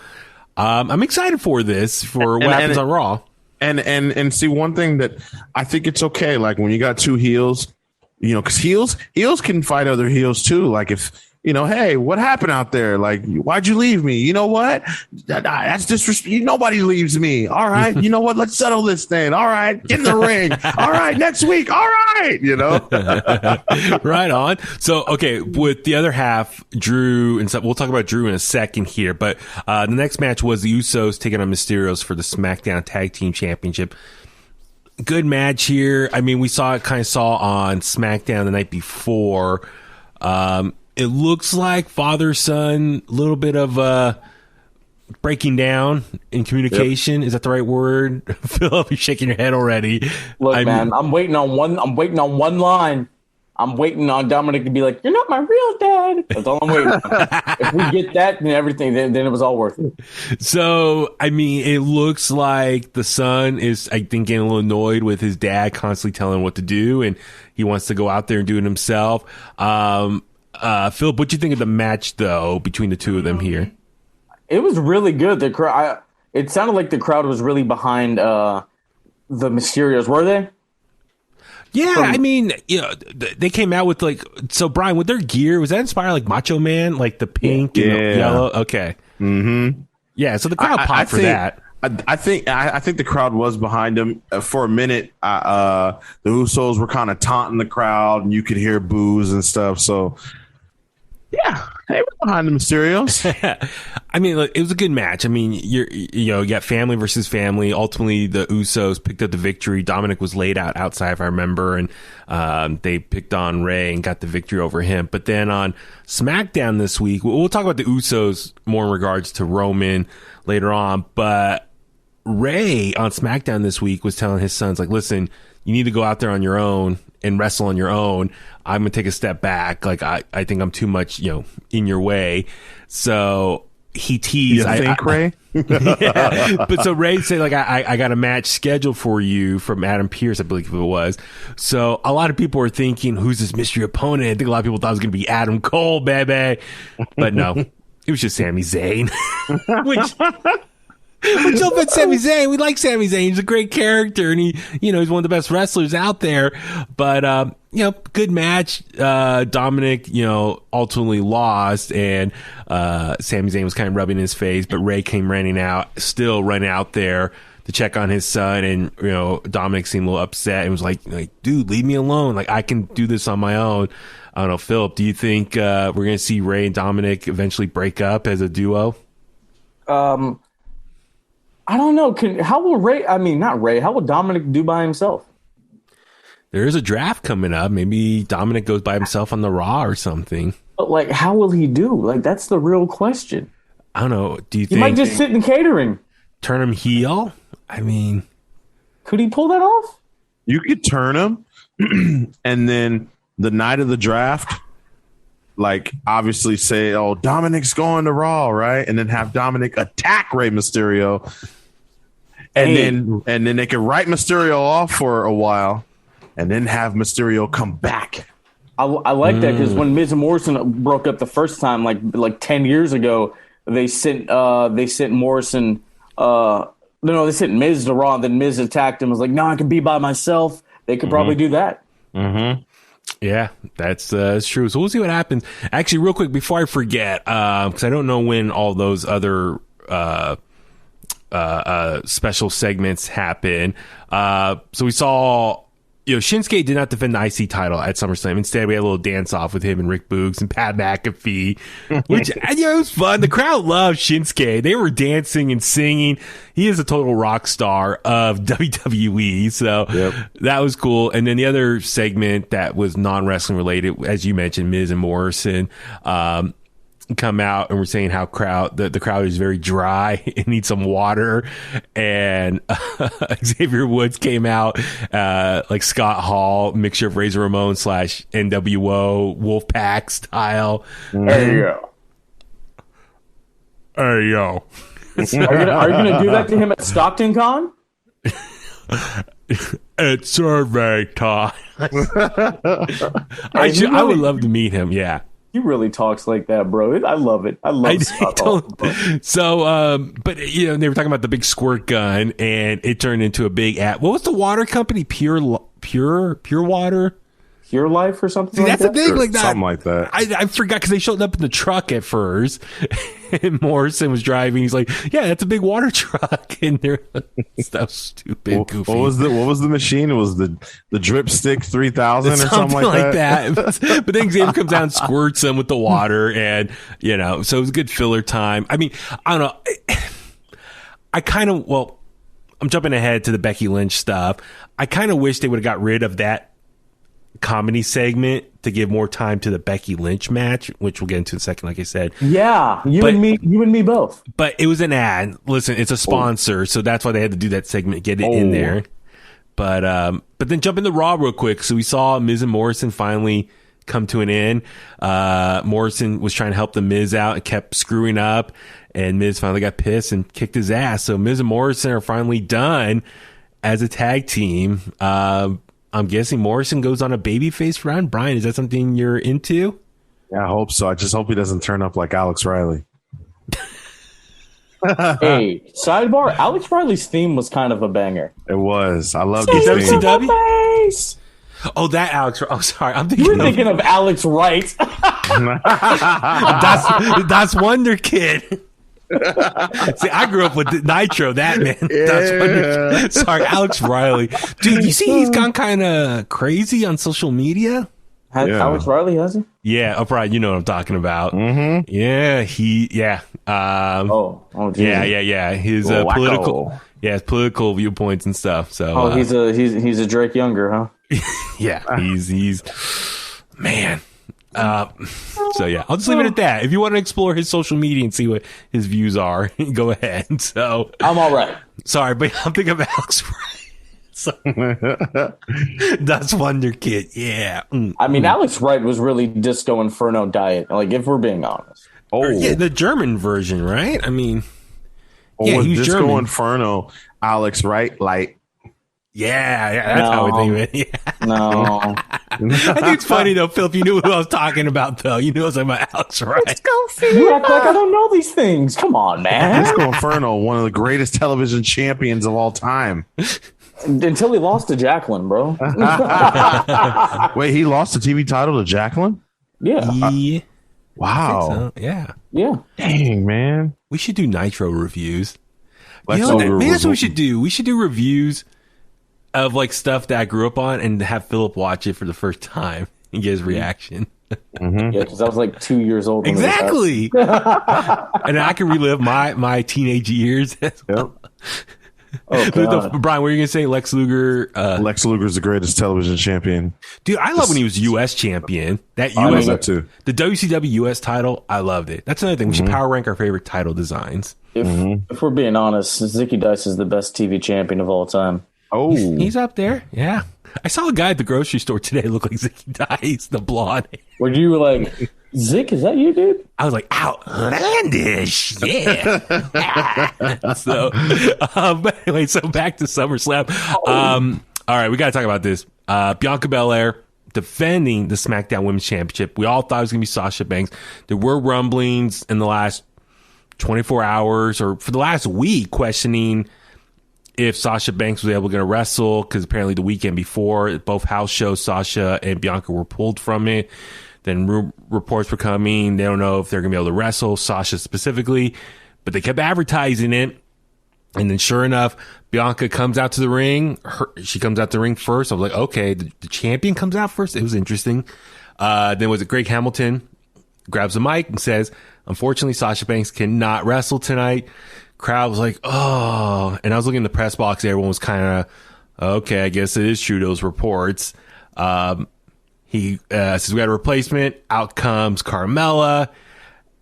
I'm excited for this, for what happens on Raw. And see, one thing that I think it's okay, like when you got two heels, because heels can fight other heels too. Like if, hey, what happened out there? Like, why'd you leave me? You know what? That's disrespect. Nobody leaves me. All right. You know what? Let's settle this thing. All right. Get in the ring. All right. Next week. All right. Right on. So, okay. With the other half, Drew and stuff, we'll talk about Drew in a second here, but the next match was the Usos taking on Mysterios for the SmackDown Tag Team Championship. Good match here. I mean, we saw on SmackDown the night before. It looks like father-son, a little bit of breaking down in communication. Yep. Is that the right word? Phillip, you're shaking your head already. Look, man, I'm waiting on one line. I'm waiting on Dominic to be like, "You're not my real dad." That's all I'm waiting on. If we get that and everything, then it was all worth it. So, I mean, it looks like the son is, I think, getting a little annoyed with his dad constantly telling him what to do, and he wants to go out there and do it himself. Phillip, what do you think of the match, though, between the two of them here? It was really good. The crowd. It sounded like the crowd was really behind the Mysterios. Were they? Yeah, I mean, they came out with so Brian, with their gear, was that inspired like Macho Man, like the pink and the yellow? Okay. Mm-hmm. Yeah, so the crowd popped for that. I think the crowd was behind him for a minute. The Usos were kind of taunting the crowd, and you could hear boos and stuff. So, yeah, they were behind the Mysterios. I mean, look, it was a good match. I mean, you got family versus family. Ultimately, the Usos picked up the victory. Dominic was laid out outside, if I remember, and they picked on Ray and got the victory over him. But then on SmackDown this week, we'll talk about the Usos more in regards to Roman later on, but Ray on SmackDown this week was telling his sons, like, listen, you need to go out there on your own and wrestle on your own. I'm going to take a step back. Like, I think I'm too much, in your way. So he teased. You think, Ray? Yeah. But so Ray said, like, I got a match scheduled for you from Adam Pearce, I believe it was. So a lot of people were thinking, who's this mystery opponent? I think a lot of people thought it was going to be Adam Cole, baby. But no, it was just Sami Zayn. Which up at Sami Zayn, we like Sami Zayn. He's a great character, and he's one of the best wrestlers out there. But good match. Dominic, ultimately lost, and Sami Zayn was kind of rubbing his face. But Ray came running out there to check on his son, and Dominic seemed a little upset and was like, dude, leave me alone. Like, I can do this on my own. I don't know, Phillip. Do you think we're going to see Ray and Dominic eventually break up as a duo? I don't know. How will Ray? I mean, not Ray. How will Dominic do by himself? There is a draft coming up. Maybe Dominic goes by himself on the Raw or something. But how will he do? That's the real question. I don't know. Do you think he might just sit in catering? Turn him heel? I mean, could he pull that off? You could turn him, and then the night of the draft, obviously say, "Oh, Dominic's going to Raw," right? And then have Dominic attack Rey Mysterio. And then they can write Mysterio off for a while, and then have Mysterio come back. I like that, because when Miz and Morrison broke up the first time, like 10 years ago, they sent Morrison. They sent Miz to Raw, and then Miz attacked him. Was like, "No, I can be by myself." They could probably do that. Mm-hmm. Yeah, that's true. So we'll see what happens. Actually, real quick before I forget, because I don't know when all those other special segments happen. So we saw, Shinsuke did not defend the IC title at SummerSlam. Instead, we had a little dance off with him and Rick Boogs and Pat McAfee, which it was fun. The crowd loved Shinsuke. They were dancing and singing. He is a total rock star of WWE, so that was cool. And then the other segment that was non-wrestling related, as you mentioned, Miz and Morrison, come out and we're saying how the crowd is very dry and needs some water, and Xavier Woods came out like Scott Hall, mixture of Razor Ramon / NWO Wolfpack style. Hey yo, are you gonna do that to him at Stockton Con? It's survey time. I would love to meet him. Yeah. He really talks like that, bro. I love it. I love Scott Hall. So, but they were talking about the big squirt gun, and it turned into a big ad. What was the water company? Pure Water? Pure Life or something. See, like that's that? a big like that. Something like that. I forgot, because they showed up in the truck at first, and Morrison was driving. He's like, "Yeah, that's a big water truck," and they're stuff stupid, goofy. What was the machine? It was the Drip Stick 3000 or something like that. But then Xavier comes out and squirts them with the water, and so it was a good filler time. I mean, I don't know. I'm jumping ahead to the Becky Lynch stuff. I kind of wish they would have got rid of that comedy segment to give more time to the Becky Lynch match, which we'll get into in a second, like I said. Yeah, you and me both. But it was an ad. Listen, it's a sponsor, so that's why they had to do that segment, get it in there. But then jump into Raw real quick. So we saw Miz and Morrison finally come to an end. Morrison was trying to help the Miz out and kept screwing up, and Miz finally got pissed and kicked his ass. So Miz and Morrison are finally done as a tag team. I'm guessing Morrison goes on a babyface run. Brian, is that something you're into? Yeah, I hope so. I just hope he doesn't turn up like Alex Riley. Hey, sidebar, Alex Riley's theme was kind of a banger. It was. I love the theme. WCW? Oh, that Alex. Oh, sorry. I'm You were thinking of Alex Wright. that's Wonder Kid. See, I grew up with Nitro. That man. That's Wonder. Sorry, Alex Riley. Dude, you see he's gone kind of crazy on social media. Alex Riley, has he? Yeah, oh, Brian, you know what I'm talking about. Mm-hmm. Yeah, geez. yeah. His his political viewpoints and stuff. So, he's a Drake Younger, huh? Yeah, he's man. So yeah, I'll just leave it at that. If you want to explore his social media and see what his views are, go ahead. So I'm all right. Sorry, but I'm thinking of Alex Wright. So, that's Wonder Kid. Yeah. I mean, Alex Wright was really Disco Inferno diet. Like, if we're being honest. Oh, yeah, the German version, right? I mean, was he's Disco German. Inferno Alex Wright like? Yeah, that's how we think of it. Yeah. No. I think it's funny though, Phillip. You knew who I was talking about, though. You knew I was talking about Alex Wright. Let's go see. You act like I don't know these things. Come on, man. Disco Inferno, one of the greatest television champions of all time. Until he lost to Jacqueline, bro. Wait, he lost the TV title to Jacqueline? Yeah. Wow. So. Yeah. Dang, man. We should do Nitro reviews. Maybe that's what we should do. We should do reviews of like stuff that I grew up on and have Phillip watch it for the first time and get his reaction. Mm-hmm. Yeah, because I was like 2 years old. Exactly. And I can relive my teenage years as well. Oh, God. Brian, what were you gonna say? Lex Luger. Lex Luger's the greatest television champion. Dude, I love when he was U.S. champion. That I love U.S. that too. The WCW U.S. title, I loved it. That's another thing. We should power rank our favorite title designs. If we're being honest, Zicky Dice is the best TV champion of all time. Oh, he's up there. Yeah, I saw a guy at the grocery store today look like Zicky Dice, the blonde. Were you like, Zick, is that you, dude? I was like, outlandish, yeah. But anyway, so back to SummerSlam. All right, we got to talk about this. Bianca Belair defending the SmackDown Women's Championship. We all thought it was going to be Sasha Banks. There were rumblings in the last 24 hours or for the last week questioning if Sasha Banks was able to wrestle, because apparently the weekend before, both house shows, Sasha and Bianca were pulled from it. Then reports were coming. They don't know if they're going to be able to wrestle, Sasha specifically, but they kept advertising it. And then sure enough, Bianca comes out to the ring. She comes out the ring first. I was like, okay, the champion comes out first. It was interesting. Then was it Greg Hamilton grabs the mic and says, unfortunately, Sasha Banks cannot wrestle tonight. Crowd was like, oh. And I was looking in the press box. Everyone was kind of, okay, I guess it is true, those reports. He says, we got a replacement. Out comes Carmella.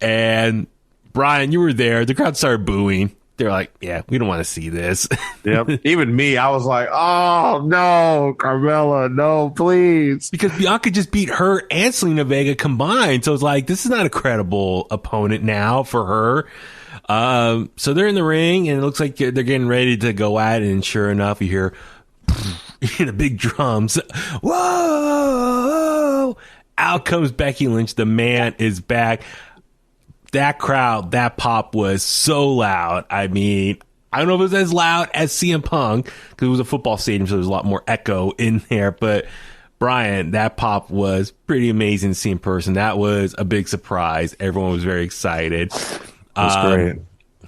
And Brian, you were there. The crowd started booing. They're like, yeah, we don't want to see this. Yep. Even me, I was like, oh, no, Carmella, no, please. Because Bianca just beat her and Selena Vega combined. So it's like, this is not a credible opponent now for her. So they're in the ring, and it looks like they're getting ready to go at it. And sure enough, you hear the big drums. Whoa! Out comes Becky Lynch. The man is back. That crowd, that pop was so loud. I mean, I don't know if it was as loud as CM Punk, because it was a football stadium, so there was a lot more echo in there. But Brian, that pop was pretty amazing to see in person. That was a big surprise. Everyone was very excited. That's great.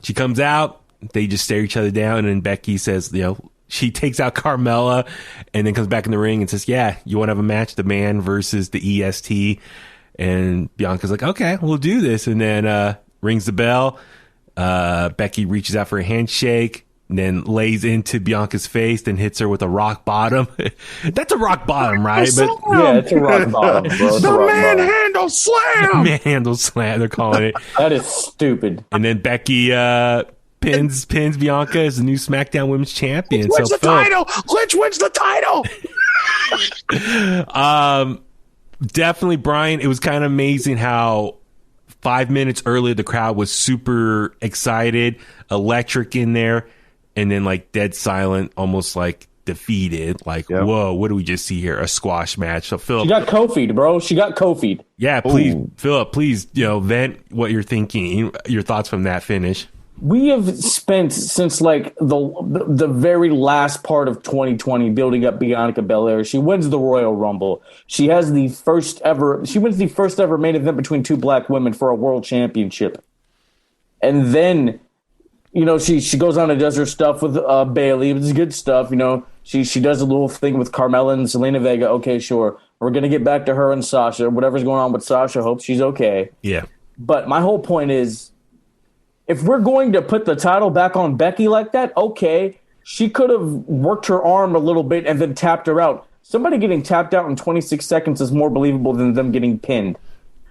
She comes out. They just stare each other down, and then Becky says, she takes out Carmella and then comes back in the ring and says, yeah, you want to have a match, the man versus the EST? And Bianca's like, okay, we'll do this. And then rings the bell. Becky reaches out for a handshake, and then lays into Bianca's face, then hits her with a rock bottom. That's a rock bottom, right? But yeah, it's a rock bottom, bro. It's the a rock manhandle slam. Manhandle slam, they're calling it. That is stupid. And then Becky pins Bianca as the new SmackDown Women's Champion. Lynch wins the title. Lynch wins the title. Definitely, Brian, it was kind of amazing how 5 minutes earlier the crowd was super excited, electric in there, and then like dead silent, almost like defeated. Like, yep. Whoa, what do we just see here? A squash match. So Phillip, she got Kofi'd, bro. She got Kofi'd. Yeah, please, Phillip, please, vent what you're thinking, your thoughts from that finish. we have spent since like the very last part of 2020 building up Bianca Belair. She wins the Royal Rumble. She wins the first ever main event between two black women for a world championship. And then, you know, she goes on and does her stuff with Bayley. It's good stuff, you know. She does a little thing with Carmella and Selena Vega. Okay, sure. We're going to get back to her and Sasha. Whatever's going on with Sasha, hope she's okay. Yeah. But my whole point is, if we're going to put the title back on Becky like that, okay, she could have worked her arm a little bit and then tapped her out. Somebody getting tapped out in 26 seconds is more believable than them getting pinned.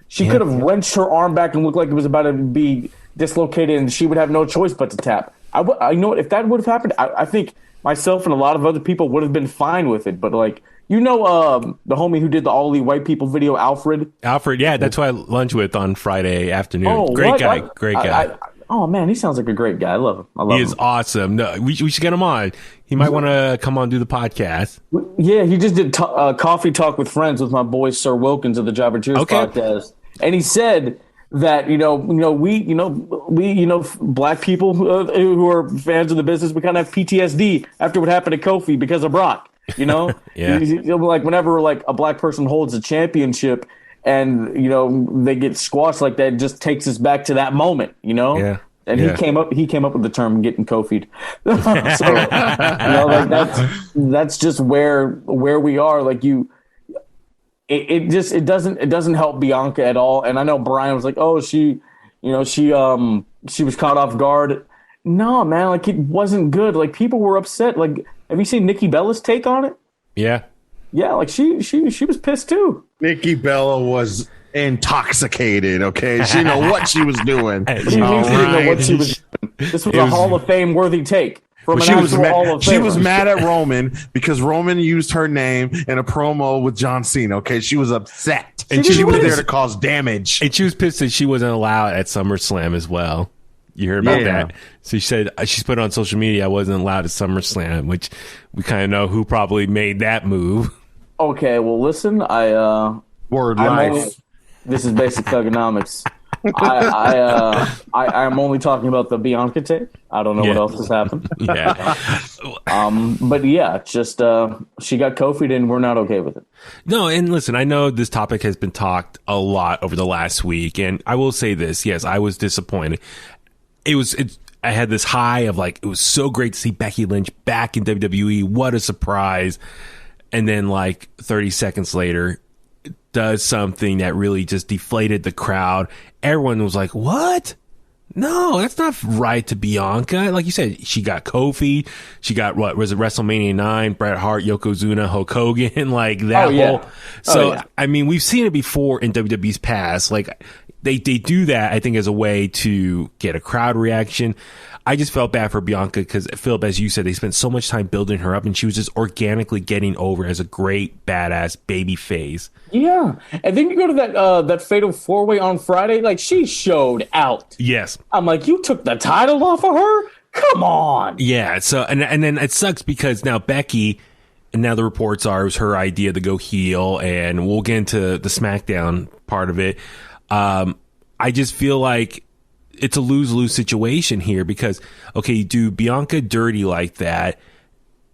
She could have wrenched her arm back and looked like it was about to be dislocated, and she would have no choice but to tap. I know what, if that would have happened, I think myself and a lot of other people would have been fine with it. But like, you know, the homie who did the All Elite White People video, Alfred, yeah, that's who I lunch with on Friday afternoon. Great guy. Oh man, he sounds like a great guy. I love him. He is awesome. No, we should get him on. He might want to come on and do the podcast. Yeah, he just did Coffee Talk with Friends with my boy Sir Wilkins of the Jobber Cheers podcast, and he said that we black people who are fans of the business, we kind of have PTSD after what happened to Kofi because of Brock. You know, yeah. Like whenever like a black person holds a championship, and they get squashed like that, it just takes us back to that moment, Yeah. And he came up with the term getting Kofi'd. So like that's just where we are. Like it doesn't help Bianca at all. And I know Brian was like, oh, she was caught off guard. No, man, like it wasn't good. Like people were upset. Like, have you seen Nikki Bella's take on it? Yeah. Yeah, like she was pissed too. Nikki Bella was intoxicated, okay? She didn't know what she was doing. What do you mean she didn't know what she was doing? This was a Hall of Fame worthy take. She was mad at Roman because Roman used her name in a promo with John Cena, okay? She was upset. And she was there to cause damage. And she was pissed that she wasn't allowed at SummerSlam as well. You heard about that? So she said, she's put on social media, I wasn't allowed at SummerSlam, which we kind of know who probably made that move. Okay, well, listen, this is basic thugonomics. I'm only talking about the Bianca tape. I don't know what else has happened. Yeah. But yeah, just she got Kofi'd and we're not okay with it. No, and listen, I know this topic has been talked a lot over the last week, and I will say this, yes, I was disappointed. I had this high of like, it was so great to see Becky Lynch back in WWE. What a surprise. And then like 30 seconds later, does something that really just deflated the crowd. Everyone was like, what? No, that's not right to Bianca. Like you said, she got Kofi. She got, what was it, WrestleMania 9, Bret Hart, Yokozuna, Hulk Hogan, like that whole. So, I mean, we've seen it before in WWE's past. Like, they do that, I think, as a way to get a crowd reaction. I just felt bad for Bianca because, Phillip, as you said, they spent so much time building her up, and she was just organically getting over as a great, badass baby face. Yeah. And then you go to that fatal four-way on Friday, like, she showed out. Yes. I'm like, you took the title off of her? Come on. Yeah. So, and then it sucks because now Becky, and now the reports are it was her idea to go heel, and we'll get into the SmackDown part of it. I just feel like it's a lose-lose situation here because, okay, you do Bianca dirty like that,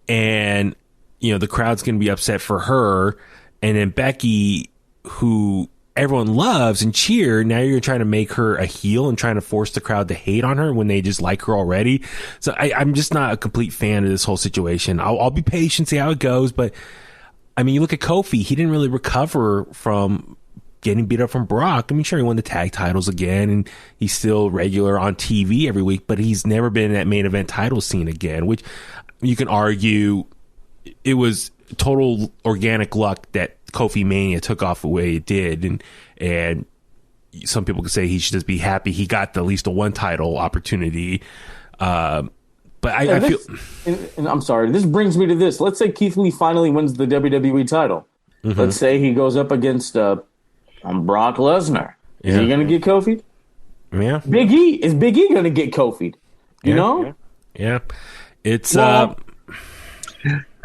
and, the crowd's going to be upset for her, and then Becky, who everyone loves and cheer, now you're trying to make her a heel and trying to force the crowd to hate on her when they just like her already. So I'm just not a complete fan of this whole situation. I'll be patient, see how it goes, but, I mean, you look at Kofi, he didn't really recover from getting beat up from Brock. I mean, sure, he won the tag titles again, and he's still regular on TV every week, but he's never been in that main event title scene again, which you can argue it was total organic luck that Kofi Mania took off the way it did, and some people could say he should just be happy he got at least a one title opportunity. But I feel... And I'm sorry, this brings me to this. Let's say Keith Lee finally wins the WWE title. Mm-hmm. Let's say he goes up against... Brock Lesnar. Is he going to get Kofi'd? Yeah. Is Big E going to get Kofi'd? You know? Yeah. It's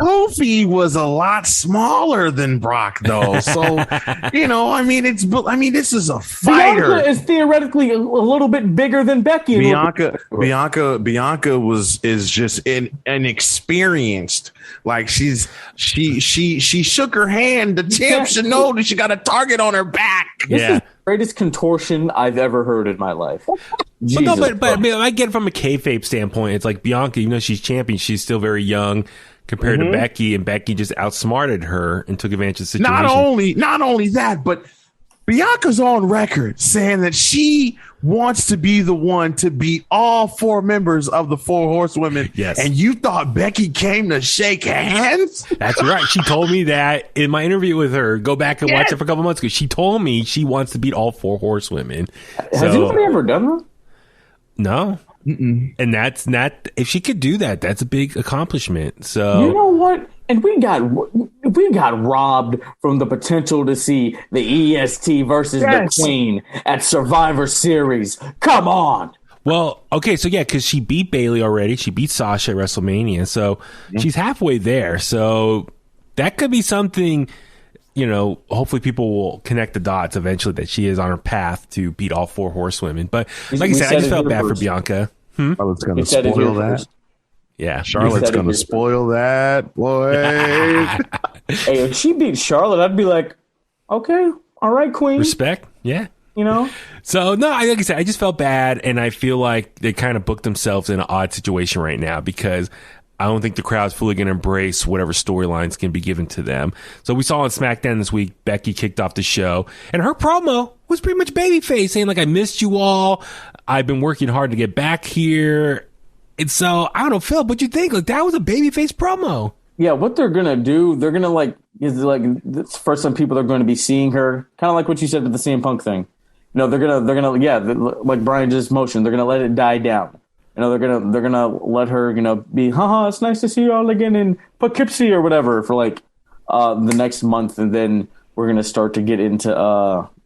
Kofi was a lot smaller than Brock, though. So, I mean, this is a fighter. Bianca is theoretically a little bit bigger than Becky. Bianca is just inexperienced. Like she shook her hand. The champ should know that she got a target on her back. This is the greatest contortion I've ever heard in my life. But I mean, I get it from a kayfabe standpoint. It's like Bianca, even though she's champion, she's still very young compared to Becky, and Becky just outsmarted her and took advantage of the situation. Not only that, but Bianca's on record saying that she wants to be the one to beat all 4 members of the 4 horsewomen. Yes. And you thought Becky came to shake hands? That's right. She told me that in my interview with her. Go back and watch it for a couple months ago. She told me she wants to beat all 4 horsewomen. Has anybody ever done that? No. Mm-mm. And that's not, if she could do that, that's a big accomplishment. So you know what? And we got robbed from the potential to see the EST versus the Queen at Survivor Series. Come on. Well, okay, so yeah, because she beat Bayley already. She beat Sasha at WrestleMania, so she's halfway there. So that could be something. Hopefully people will connect the dots eventually that she is on her path to beat all 4 horsewomen. But like I said, I just felt bad for Bianca. Charlotte's going to spoil that. Yeah. Charlotte's going to spoil that, boy. Hey, if she beat Charlotte, I'd be like, okay, all right, Queen. Respect. Yeah. So, no, like I said, I just felt bad, and I feel like they kind of booked themselves in an odd situation right now because I don't think the crowd's fully going to embrace whatever storylines can be given to them. So we saw on SmackDown this week, Becky kicked off the show, and her promo was pretty much babyface, saying like, I missed you all. I've been working hard to get back here. And so, I don't know, Phil, what you think? Like, that was a babyface promo. Yeah, what they're going to do, they're going to it's the first time people are going to be seeing her, kind of like what you said with the CM Punk thing. They're going to, like Brian just mentioned, they're going to let it die down. They're gonna let her, be, it's nice to see you all again in Poughkeepsie or whatever for the next month, and then we're gonna start to get into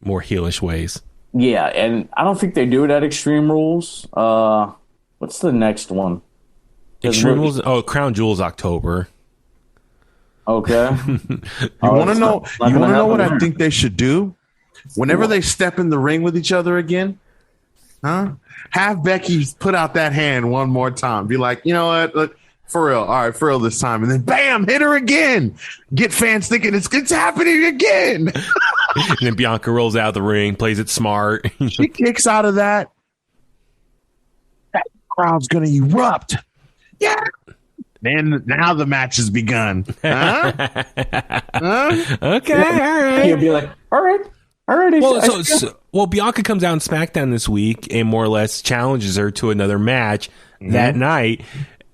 more heelish ways. Yeah, and I don't think they do it at Extreme Rules. What's the next one? Extreme Rules. Oh, Crown Jewel's October. Okay. You want to know? You want to know what I think they should do? Whenever they step in the ring with each other again, have Becky put out that hand one more time. Be like, you know what? Look, for real. All right, for real this time. And then bam, hit her again. Get fans thinking it's happening again. And then Bianca rolls out of the ring, plays it smart. She kicks out of that. That crowd's going to erupt. Yeah. Then now the match has begun. Huh? Okay, all right. You'll be like, all right. Alrighty. Well, Bianca comes out on SmackDown this week and more or less challenges her to another match that night.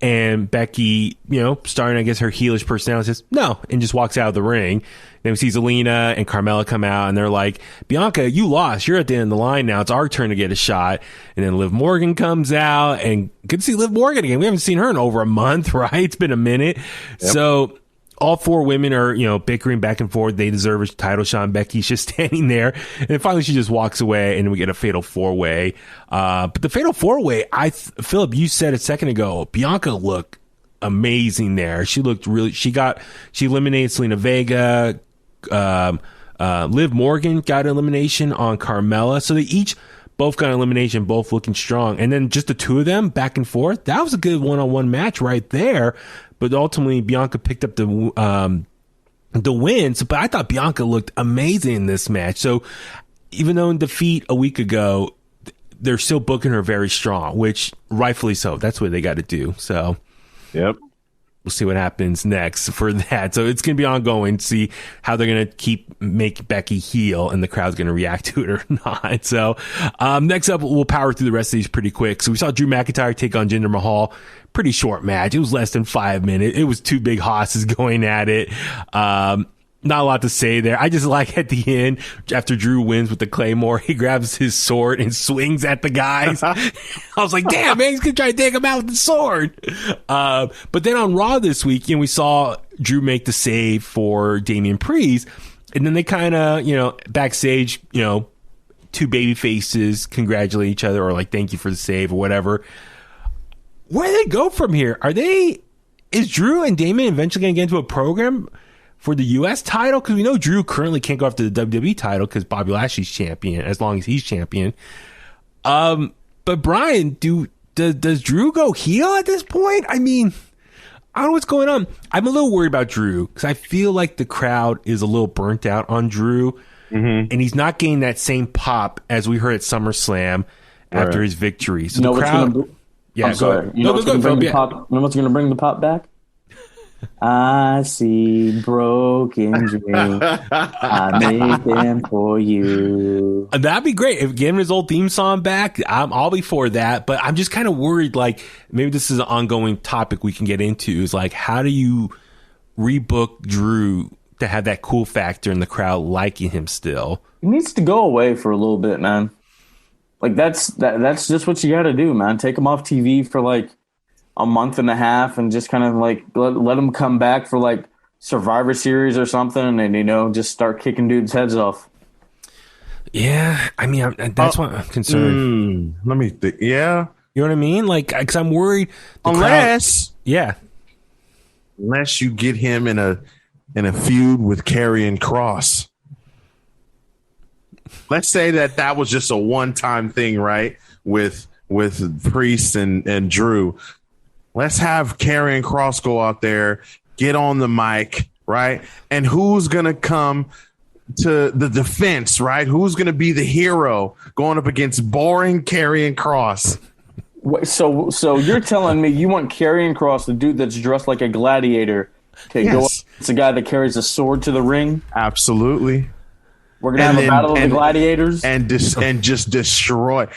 And Becky, starting, I guess, her heelish personality, says no and just walks out of the ring. Then we see Zelina and Carmella come out and they're like, Bianca, you lost. You're at the end of the line now. It's our turn to get a shot. And then Liv Morgan comes out, and good to see Liv Morgan again. We haven't seen her in over a month, right? It's been a minute. Yep. So all 4 women are, bickering back and forth. They deserve a title shot. And Becky's just standing there. And then finally she just walks away, and then we get a fatal 4-way. But the fatal 4-way, Philip, you said a second ago, Bianca looked amazing there. She looked she eliminated Selena Vega. Liv Morgan got an elimination on Carmella. So they both got an elimination, both looking strong. And then just the 2 of them back and forth. That was a good one-on-one match right there. But ultimately, Bianca picked up the win. But I thought Bianca looked amazing in this match. So even though in defeat a week ago, they're still booking her very strong, which rightfully so. That's what they got to do. So, yep. We'll see what happens next for that. So it's going to be ongoing to see how they're going to make Becky heel and the crowd's going to react to it or not. So next up, we'll power through the rest of these pretty quick. So we saw Drew McIntyre take on Jinder Mahal. Pretty short match. It was less than 5 minutes. It was 2 big hosses going at it. Not a lot to say there. I just like at the end, after Drew wins with the Claymore, he grabs his sword and swings at the guys. I was like, damn, man, he's going to try to take him out with the sword. But then on Raw this week, we saw Drew make the save for Damian Priest. And then they kind of, backstage, 2 baby faces congratulate each other or like, thank you for the save or whatever. Where do they go from here? Are they is Drew and Damian eventually going to get into a program for the U.S. title? Because we know Drew currently can't go after the WWE title because Bobby Lashley's champion, as long as he's champion. But Brian, does Drew go heel at this point? I mean, I don't know what's going on. I'm a little worried about Drew because I feel like the crowd is a little burnt out on Drew, and he's not getting that same pop as we heard at SummerSlam after his victory. So the crowd. I'm sorry. You know what's going to bring the pop back? I see broken dreams. I make them for you. That'd be great. If getting his old theme song back, I'll be for that. But I'm just kind of worried, like, maybe this is an ongoing topic we can get into, is like, how do you rebook Drew to have that cool factor in the crowd liking him still? He needs to go away for a little bit, man. Like, that's just what you got to do, man. Take him off TV for like a month and a half and just kind of like let him come back for like Survivor Series or something, and, you know, just start kicking dudes' heads off. Yeah, I mean, that's what I'm concerned. Let me think. Yeah, you know what I mean? Like, because I'm worried. Unless you get him in a feud with Karrion Kross. Let's say that was just a one-time thing, right? With Priest and Drew. Let's have Karrion Kross go out there, get on the mic, right? And who's going to come to the defense, right? Who's going to be the hero going up against boring Karrion Kross? So you're telling me you want Karrion Kross, the dude that's dressed like a gladiator, to go up against a guy that carries a sword to the ring? Absolutely. We're gonna have a battle of the gladiators and just destroy.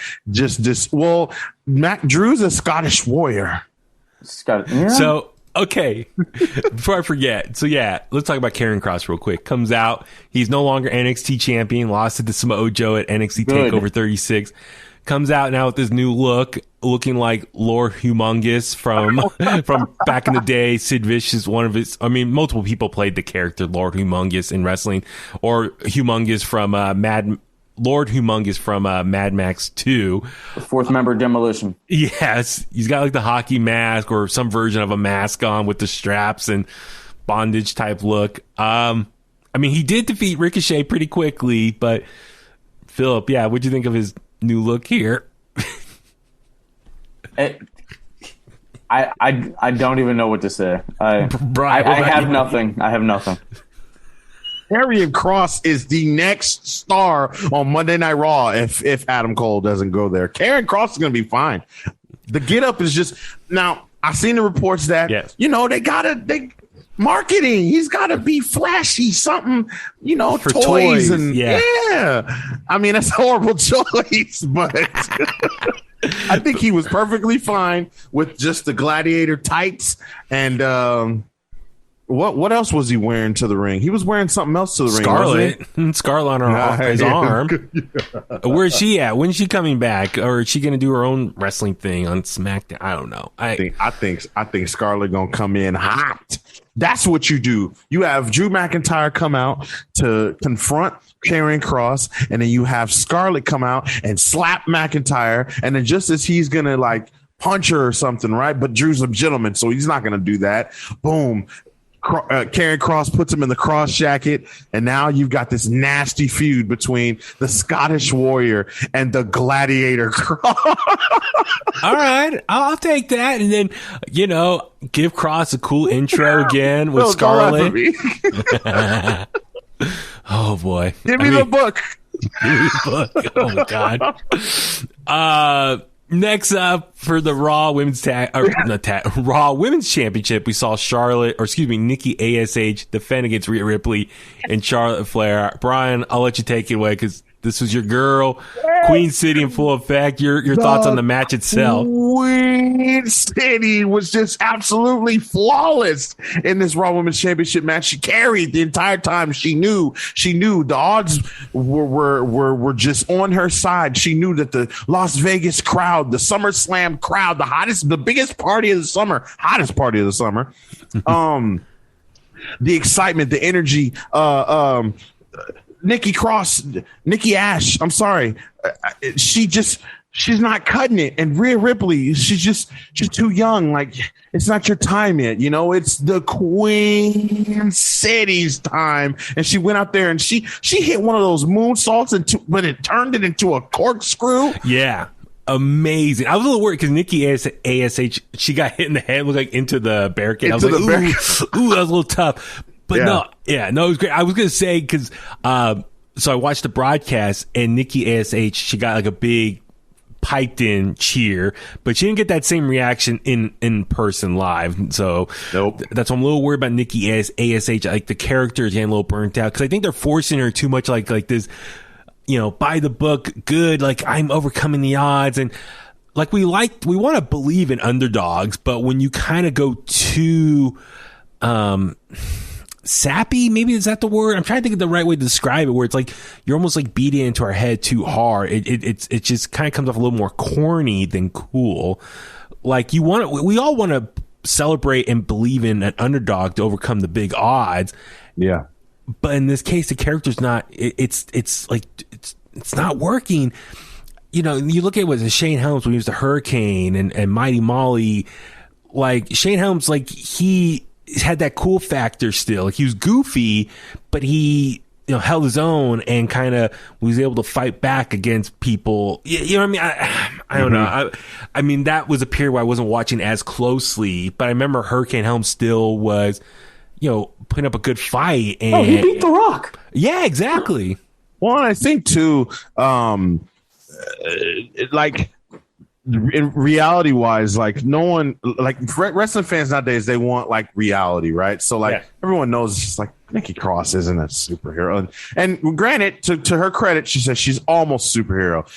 Well, Drew's a Scottish warrior. So okay, before I forget, let's talk about Karrion Kross real quick. Comes out, he's no longer NXT champion, lost to the Samoa Joe at NXT Takeover 36. Comes out now with this new look, looking like Lord Humongous from back in the day. Sid Vicious, multiple people played the character Lord Humongous in wrestling, or Humongous from Lord Humongous from Mad Max 2. The fourth member, Demolition. Yes, he's got like the hockey mask or some version of a mask on with the straps and bondage type look. I mean, he did defeat Ricochet pretty quickly, but Phillip, what'd you think of his new look here? I don't even know what to say. Brian, I have nothing. Karrion Kross is the next star on Monday Night Raw if Adam Cole doesn't go there. Karrion Kross is going to be fine. The get up is just now. I've seen the reports that they marketing. He's got to be flashy, something, for toys and I mean, that's a horrible choice, but I think he was perfectly fine with just the gladiator tights and what else was he wearing to the ring? He was wearing something else to the ring. Scarlet on his arm. Where's she at? When's she coming back? Or is she going to do her own wrestling thing on SmackDown? I don't know. I think Scarlet gonna come in hot. That's what you do. You have Drew McIntyre come out to confront Karrion Kross, and then you have Scarlet come out and slap McIntyre, and then just as he's gonna like punch her or something, right? But Drew's a gentleman, so he's not gonna do that. Boom. Karrion Kross puts him in the cross jacket, and now you've got this nasty feud between the Scottish Warrior and the Gladiator Kross. All right, I'll take that, and then give Kross a cool intro again with Scarlet. Oh boy, give me the book. Oh my god. Next up for the Raw Women's Raw Women's Championship, we saw Nikki ASH defend against Rhea Ripley and Charlotte Flair. Brian, I'll let you take it away because this was your girl, Queen City in full effect. Your thoughts on the match itself? Queen City was just absolutely flawless in this Raw Women's Championship match. She carried the entire time. She knew the odds were just on her side. She knew that the Las Vegas crowd, the SummerSlam crowd, the biggest party of the summer, hottest party of the summer, the excitement, the energy, Nikki Ash, I'm sorry. She just she's not cutting it. And Rhea Ripley, she's too young. Like, it's not your time yet. You know, it's the Queen City's time. And she went out there and she hit one of those moonsaults, but it turned it into a corkscrew. Yeah. Amazing. I was a little worried because Nikki ASH, she got hit in the head, looked like into the barricade. I was like, ooh, that was a little tough. But no, it was great. I was going to say, because so I watched the broadcast and Nikki ASH, she got like a big piped in cheer, but she didn't get that same reaction in person live. So nope. That's why I'm a little worried about Nikki ASH. Like the character is getting a little burnt out because I think they're forcing her too much like this, you know, by the book, good, like I'm overcoming the odds. And like we want to believe in underdogs, but when you kind of go too sappy, maybe is that the word? I'm trying to think of the right way to describe it, where it's like you're almost like beating it into our head too hard. It just kind of comes off a little more corny than cool. Like we all want to celebrate and believe in an underdog to overcome the big odds. Yeah. But in this case, the character's not. It's not working. You know, you look at what Shane Helms when he was the Hurricane and Mighty Molly. Like Shane Helms, like he had that cool factor still. Like he was goofy, but he held his own and kind of was able to fight back against people. You know what I mean? I don't know. I mean that was a period where I wasn't watching as closely, but I remember Hurricane Helms still was, putting up a good fight. And he beat The Rock. Yeah, exactly. Well, I think too, like in reality wise, like no one, like wrestling fans nowadays, they want like reality, right? So like everyone knows it's just like Nikki Cross isn't a superhero. And granted, to her credit, she says she's almost superhero.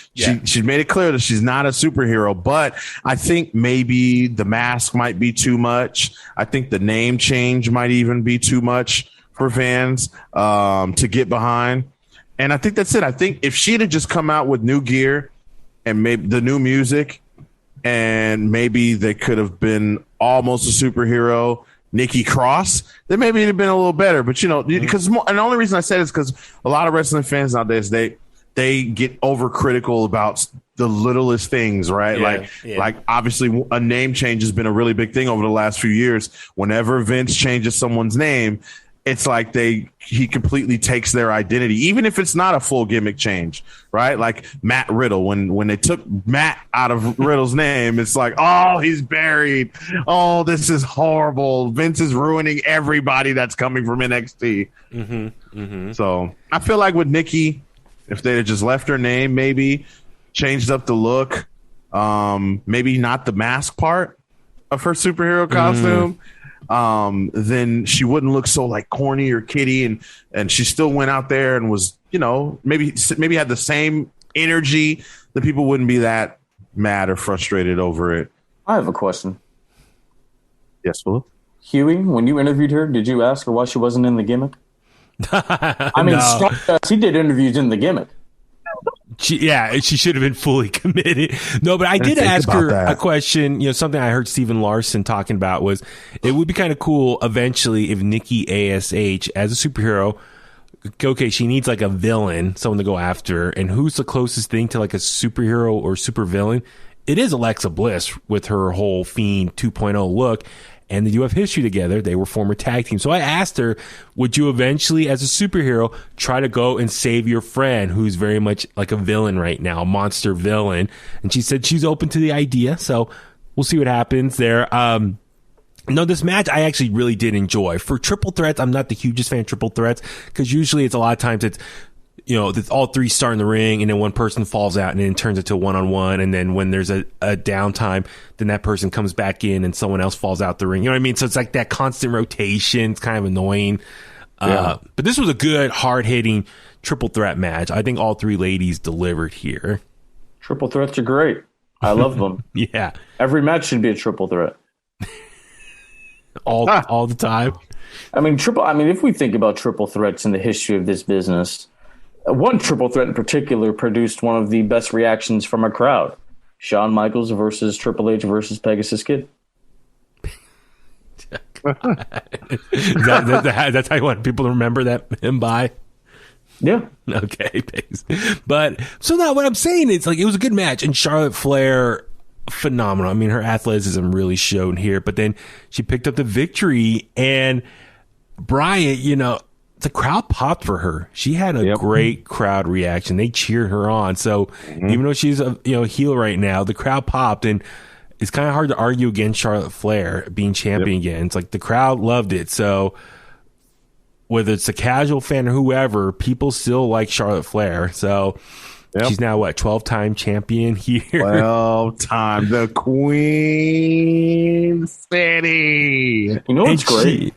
She made it clear that she's not a superhero, but I think maybe the mask might be too much. I think the name change might even be too much for fans to get behind. And I think that's it. I think if she'd have just come out with new gear and maybe the new music, and maybe they could have been almost a superhero, Nikki Cross, then maybe it'd have been a little better. But because and the only reason I said it is because a lot of wrestling fans nowadays they get overcritical about the littlest things, right? Like obviously a name change has been a really big thing over the last few years. Whenever Vince changes someone's name, it's like he completely takes their identity, even if it's not a full gimmick change, right? Like Matt Riddle, when they took Matt out of Riddle's name, it's like, oh, he's buried. Oh, this is horrible. Vince is ruining everybody that's coming from NXT. So I feel like with Nikki, if they had just left her name, maybe changed up the look, maybe not the mask part of her superhero costume, then she wouldn't look so like corny or kiddie, and she still went out there and was, maybe had the same energy, that people wouldn't be that mad or frustrated over it. I have a question. Yes, Phillip? Huey, when you interviewed her, did you ask her why she wasn't in the gimmick? I mean, he did interviews in the gimmick. She should have been fully committed. No, but I did ask her a question. Something I heard Steven Larson talking about was it would be kind of cool eventually if Nikki ASH as a superhero, okay, she needs like a villain, someone to go after. And who's the closest thing to like a superhero or super villain? It is Alexa Bliss with her whole Fiend 2.0 look. And they do have history together. They were former tag team. So I asked her, would you eventually, as a superhero, try to go and save your friend who's very much like a villain right now, a monster villain? And she said she's open to the idea. So we'll see what happens there. No, this match I actually really did enjoy. For triple threats, I'm not the hugest fan of triple threats because usually it's a lot of times it's, all three start in the ring and then one person falls out and then it turns into a one-on-one. And then when there's a downtime, then that person comes back in and someone else falls out the ring. You know what I mean? So it's like that constant rotation. It's kind of annoying. But this was a good, hard-hitting triple threat match. I think all three ladies delivered here. Triple threats are great. I love them. Yeah. Every match should be a triple threat. all the time. I mean, if we think about triple threats in the history of this business, one triple threat in particular produced one of the best reactions from a crowd. Shawn Michaels versus Triple H versus Pegasus Kid. That's how you want people to remember him by? Yeah. Okay, thanks. But so now what I'm saying is, like, it was a good match, and Charlotte Flair, phenomenal. I mean, her athleticism really showed here, but then she picked up the victory, and Brian, the crowd popped for her. She had a great crowd reaction. They cheered her on. So even though she's a heel right now, the crowd popped, and it's kind of hard to argue against Charlotte Flair being champion again. It's like the crowd loved it. So whether it's a casual fan or whoever, people still like Charlotte Flair. So she's now 12-time champion here. 12-time, the Queen City. You know what's great?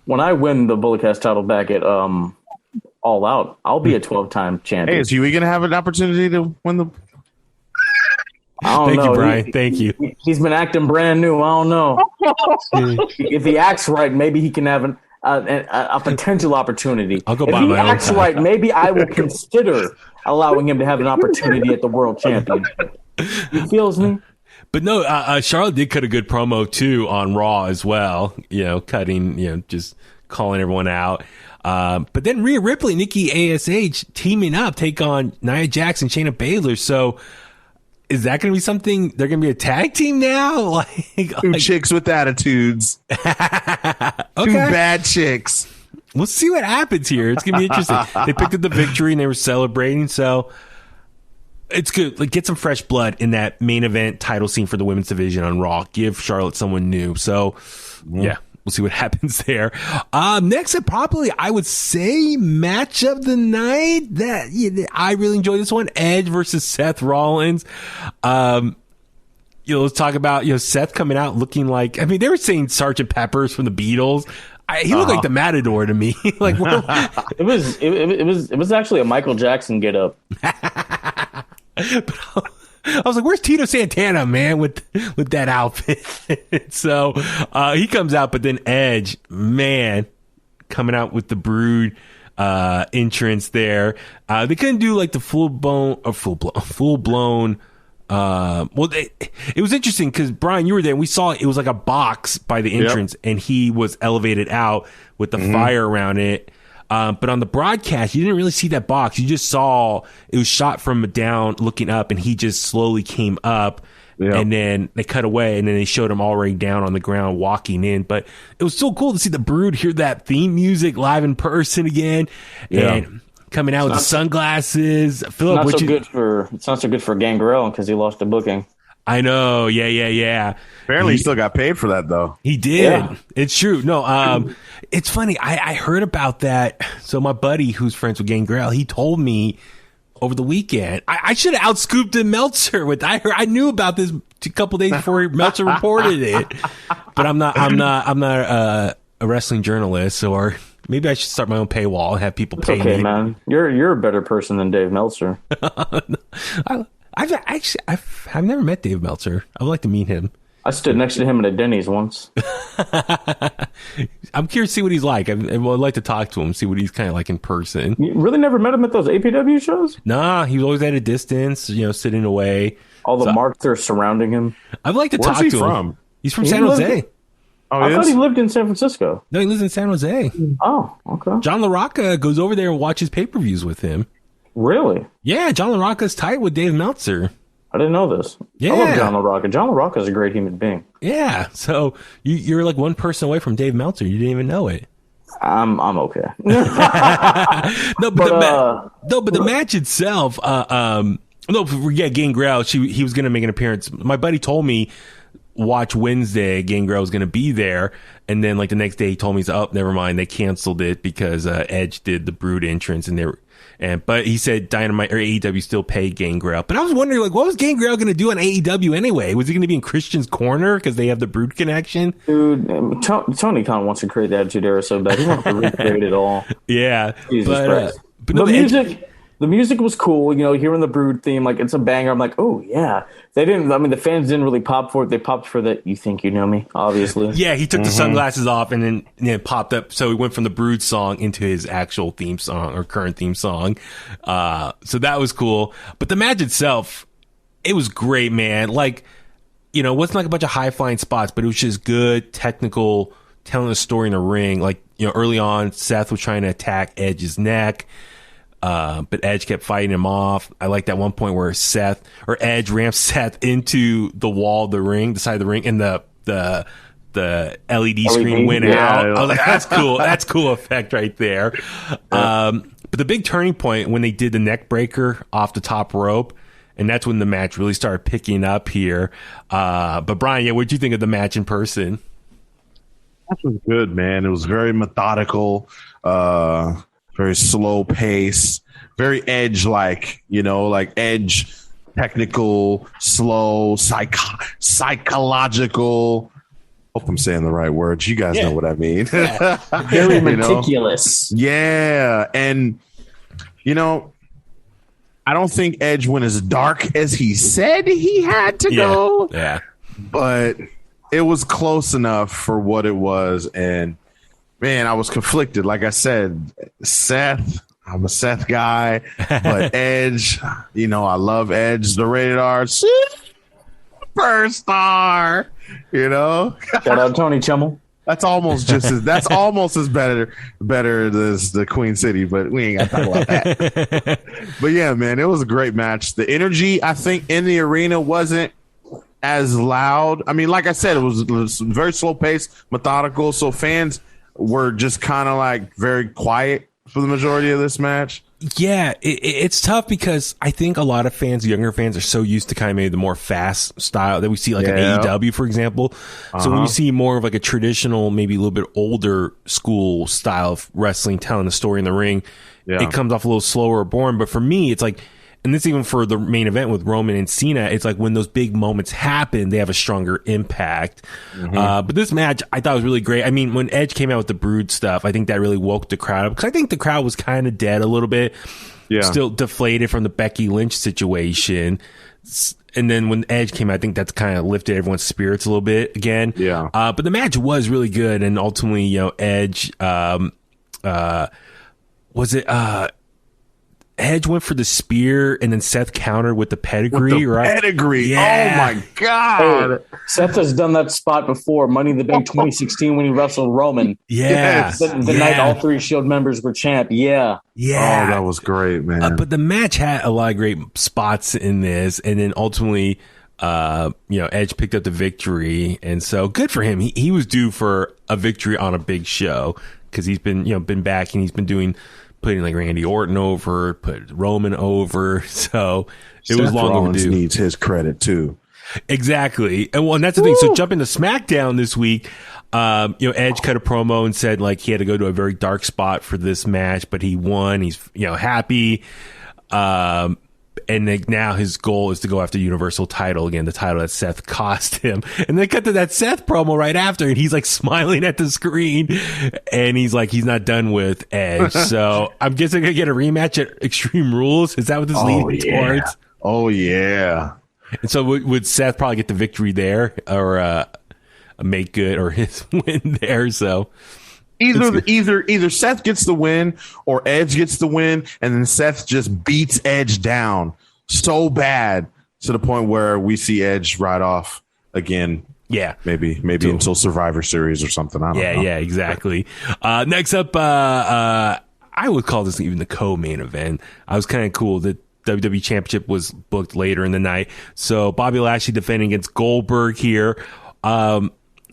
When I win the Bullet Cast title back at All Out, I'll be a 12-time champion. Hey, is Huey going to have an opportunity to win the... Thank you, Brian. Thank you. He's been acting brand new. I don't know. If he acts right, maybe he can have a potential opportunity. I'll go if buy he my own acts right, maybe I will consider allowing him to have an opportunity at the World Championship. He feels me? But no, Charlotte did cut a good promo too on Raw as well. Cutting, just calling everyone out. But then Rhea Ripley, Nikki ASH teaming up, take on Nia Jax and Shayna Baszler. So is that going to be something? They're going to be a tag team now? Two chicks with attitudes. Two bad chicks. We'll see what happens here. It's going to be interesting. They picked up the victory and they were celebrating. So it's good. Like, get some fresh blood in that main event title scene for the women's division on Raw. Give Charlotte someone new. So, yeah, we'll see what happens there. Next up, probably, I would say, match of the night. I really enjoyed this one. Edge versus Seth Rollins. Let's talk about, Seth coming out looking like, they were saying Sgt. Pepper's from the Beatles. He looked like the Matador to me. It was actually a Michael Jackson get up. I was like, where's Tito Santana, man, with that outfit? So he comes out, but then Edge, man, coming out with the Brood entrance there. They couldn't do like the full blown. It was interesting because Brian, you were there, and we saw it was like a box by the entrance, and he was elevated out with the fire around it. But on the broadcast, you didn't really see that box. You just saw it was shot from down, looking up, and he just slowly came up. And then they cut away, and then they showed him already down on the ground walking in. But it was so cool to see the Brood, hear that theme music live in person again, and coming out with the sunglasses. Phillip, it's not so good for Gangrel because he lost the booking. I know. Yeah. Apparently he still got paid for that, though. He did. Yeah. It's true. No, it's funny. I heard about that. So my buddy who's friends with Gangrel, he told me over the weekend. I should have outscooped him Meltzer with. I knew about this a couple days before Meltzer reported it, but I'm not a wrestling journalist, or maybe I should start my own paywall and have people pay me. Man. You're a better person than Dave Meltzer. I've never met Dave Meltzer. I would like to meet him. I stood next to him at a Denny's once. I'm curious to see what he's like. I'd like to talk to him, see what he's kind of like in person. You really never met him at those APW shows? Nah, he was always at a distance, sitting away. All the marks are surrounding him. I'd like to talk to him. He's from San Jose. I thought he lived in San Francisco. No, he lives in San Jose. Oh, okay. John LaRocca goes over there and watches pay-per-views with him. Really? Yeah, John LaRocca's tight with Dave Meltzer. I didn't know this. Yeah. I love John LaRocca. John LaRocca is a great human being. Yeah, so you're like one person away from Dave Meltzer. You didn't even know it. I'm okay. But the match itself, Gangrel, he was going to make an appearance. My buddy told me watch Wednesday, Gangrel was going to be there, and then like the next day he told me, never mind, they canceled it because Edge did the Brood entrance, but he said Dynamite or AEW still paid Gangrel. But I was wondering, like, what was Gangrel going to do on AEW anyway? Was he going to be in Christian's corner because they have the Brood connection? Dude, Tony Khan wants to create the Attitude Era so bad. He wants to recreate it all. Yeah. Jesus Christ. But the music was cool, hearing the Brood theme, like it's a banger. I'm like, oh yeah. The fans didn't really pop for it. They popped for the "You Think You Know Me," obviously. Yeah, he took the sunglasses off and then popped up. So he went from the Brood song into his actual theme song or current theme song. So that was cool. But the match itself, it was great, man. Like, it wasn't like a bunch of high flying spots, but it was just good technical telling the story in the ring. Like, early on, Seth was trying to attack Edge's neck, but Edge kept fighting him off. I like that one point where Edge ramps Seth into the wall of the ring, the side of the ring, and the LED screen went out. I was like, that's cool. That's cool effect right there. But the big turning point when they did the neck breaker off the top rope, and that's when the match really started picking up here. But Brian, what'd you think of the match in person? That was good, man. It was very methodical, very slow pace, very Edge-like, like Edge, technical, slow, psychological. Hope I'm saying the right words. You guys know what I mean. Yeah. Very meticulous. Yeah. And, I don't think Edge went as dark as he said he had to go. Yeah. But it was close enough for what it was. And, man, I was conflicted. Like I said, Seth, I'm a Seth guy. But Edge, I love Edge, the rated R superstar. Shout out Tony Chummel. That's almost as better as the Queen City, but we ain't got to talk about that. But yeah, man, it was a great match. The energy, I think, in the arena wasn't as loud. I mean, like I said, it was very slow paced, methodical. So fans were just kind of like very quiet for the majority of this match. Yeah, it's tough because I think a lot of fans, younger fans, are so used to kind of maybe the more fast style that we see like an AEW, for example. So when you see more of like a traditional, maybe a little bit older school style of wrestling telling the story in the ring, it comes off a little slower or boring. But for me, it's like, and this even for the main event with Roman and Cena, it's like when those big moments happen, they have a stronger impact. But this match, I thought was really great. I mean, when Edge came out with the Brood stuff, I think that really woke the crowd up because I think the crowd was kind of dead a little bit, still deflated from the Becky Lynch situation. And then when Edge came out, I think that's kind of lifted everyone's spirits a little bit again. Yeah. But the match was really good, and ultimately, Edge Edge went for the spear, and then Seth countered with the pedigree, right? Pedigree. Yeah. Oh, my God. Hey, Seth has done that spot before. Money in the Bank 2016 when he wrestled Roman. Yeah. The night all three Shield members were champ. Yeah. Yeah. Oh, that was great, man. But the match had a lot of great spots in this, and then ultimately, Edge picked up the victory, and so good for him. He was due for a victory on a big show because he's been back and he's been putting like Randy Orton over, put Roman over, so it was long Rollins overdue. Needs his credit too. Exactly, and that's the thing. So jumping to SmackDown this week, Edge cut a promo and said like he had to go to a very dark spot for this match, but he won. He's happy. And now his goal is to go after Universal title again, the title that Seth cost him. And they cut to that Seth promo right after, and he's like smiling at the screen, and he's like, he's not done with Edge. So I'm guessing I get a rematch at Extreme Rules. Is that what this leading towards? Oh yeah. And so would Seth probably get the victory there, or a make good, or his win there? So. Either Seth gets the win or Edge gets the win, and then Seth just beats Edge down so bad to the point where we see Edge ride off again. Yeah, maybe until Survivor Series or something. I don't know. Yeah, exactly. Next up, I would call this even the co-main event. I was kind of cool that WWE Championship was booked later in the night, so Bobby Lashley defending against Goldberg here.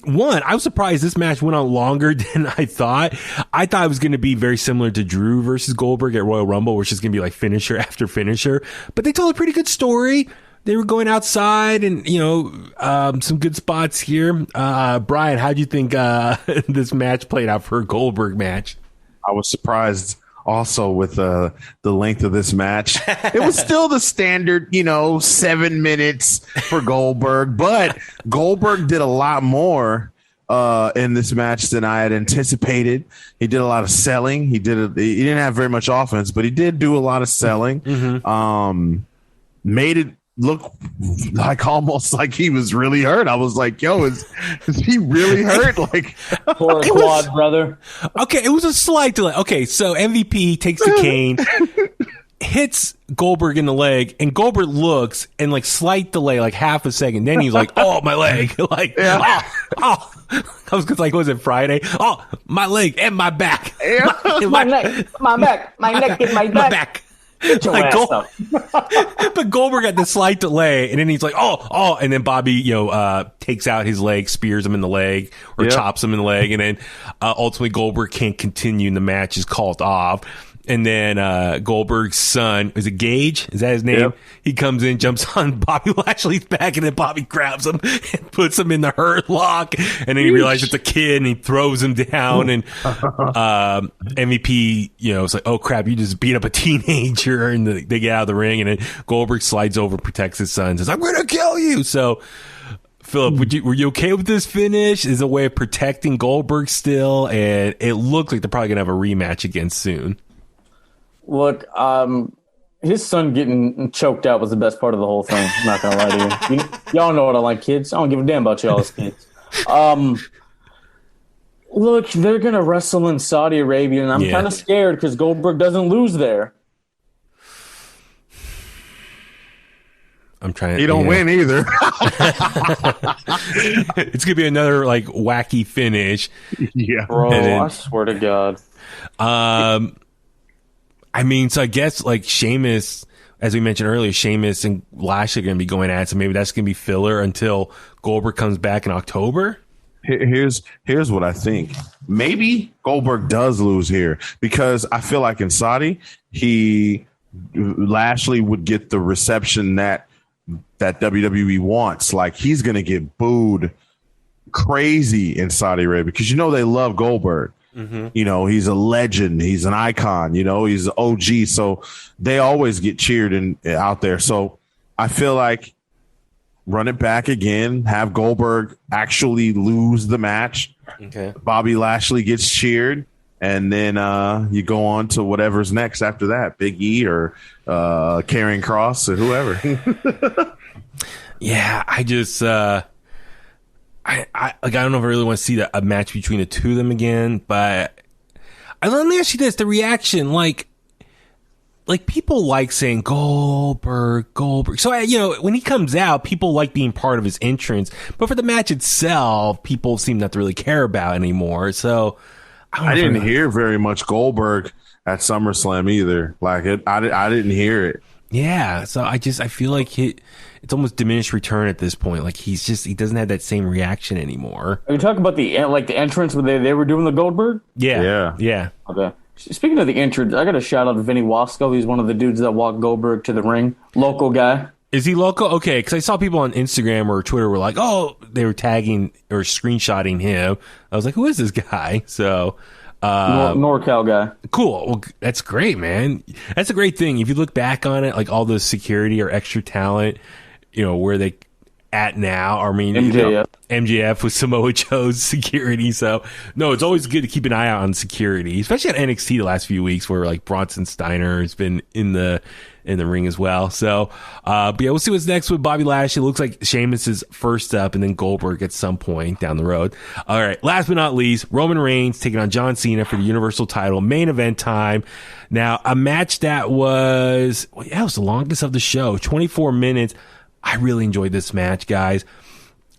I was surprised this match went on longer than I thought. I thought it was going to be very similar to Drew versus Goldberg at Royal Rumble, which is going to be like finisher after finisher. But they told a pretty good story. They were going outside and, some good spots here. Brian, how do you think this match played out for a Goldberg match? I was surprised also with the length of this match. It was still the standard, 7 minutes for Goldberg, but Goldberg did a lot more in this match than I had anticipated. He did a lot of selling. He didn't have very much offense, but he did do a lot of selling. Made it look like almost like he was really hurt. I was like, yo, is he really hurt? Like, poor quad, brother. Okay, it was a slight delay. Okay, so MVP takes the cane, hits Goldberg in the leg, and Goldberg looks and like slight delay, like half a second. Then he's like, oh, my leg. Like, I was like, was it Friday? Oh, my leg and my back. My neck, my back, my neck and my back. Get your ass up. But Goldberg had the slight delay, and then he's like, oh, and then Bobby, takes out his leg, spears him in the leg, or chops him in the leg, and then ultimately Goldberg can't continue, and the match is called off. And then Goldberg's son, is it Gage? Is that his name? Yep. He comes in, jumps on Bobby Lashley's back, and then Bobby grabs him and puts him in the hurt lock. And then he realizes it's a kid, and he throws him down. And MVP, it's like, oh crap, you just beat up a teenager, and they get out of the ring, and then Goldberg slides over, protects his son, and says, I'm gonna kill you. So Phillip, were you okay with this finish? Is it a way of protecting Goldberg still? And it looks like they're probably gonna have a rematch again soon. Look, his son getting choked out was the best part of the whole thing. I'm not gonna lie to you. Y'all know what I like, kids. I don't give a damn about y'all as kids. Look, they're gonna wrestle in Saudi Arabia, and I'm kind of scared because Goldberg doesn't lose there. I'm trying. He don't win either. It's gonna be another wacky finish. Yeah, bro. I swear to God. So I guess Sheamus, as we mentioned earlier, Sheamus and Lashley are going to be going at it. So maybe that's going to be filler until Goldberg comes back in October. Here's what I think. Maybe Goldberg does lose here because I feel like in Saudi, Lashley would get the reception that WWE wants. Like he's going to get booed crazy in Saudi Arabia because they love Goldberg. Mm-hmm. He's a legend. He's an icon. He's an OG. So they always get cheered out there. So I feel like run it back again. Have Goldberg actually lose the match. Okay. Bobby Lashley gets cheered, and then you go on to whatever's next after that. Big E or Karrion Kross or whoever. Yeah, I just. I don't know if I really want to see a match between the two of them again, but let me ask you this: the reaction, like people like saying Goldberg. So when he comes out, people like being part of his entrance, but for the match itself, people seem not to really care about anymore. So I didn't hear very much Goldberg at SummerSlam either. I didn't hear it. Yeah, so I feel like it's almost diminished return at this point. Like he doesn't have that same reaction anymore. Are you talking about the entrance where they were doing the Goldberg? Yeah. Okay. Speaking of the entrance, I got a shout out to Vinny Wasco. He's one of the dudes that walked Goldberg to the ring. Local guy. Is he local? Okay, because I saw people on Instagram or Twitter were like, oh, they were tagging or screenshotting him. I was like, who is this guy? So. NorCal guy. Cool. Well, that's great, man. That's a great thing. If you look back on it, all the security or extra talent, where they at now. I mean, MJF. MJF with Samoa Joe's security. So, no, it's always good to keep an eye out on security, especially at NXT the last few weeks where Bronson Steiner has been in the ring as well. So, but yeah, we'll see what's next with Bobby Lashley. It looks like Sheamus is first up and then Goldberg at some point down the road. All right. Last but not least, Roman Reigns taking on John Cena for the Universal title, main event time. Now, a match that was the longest of the show, 24 minutes. I really enjoyed this match, guys.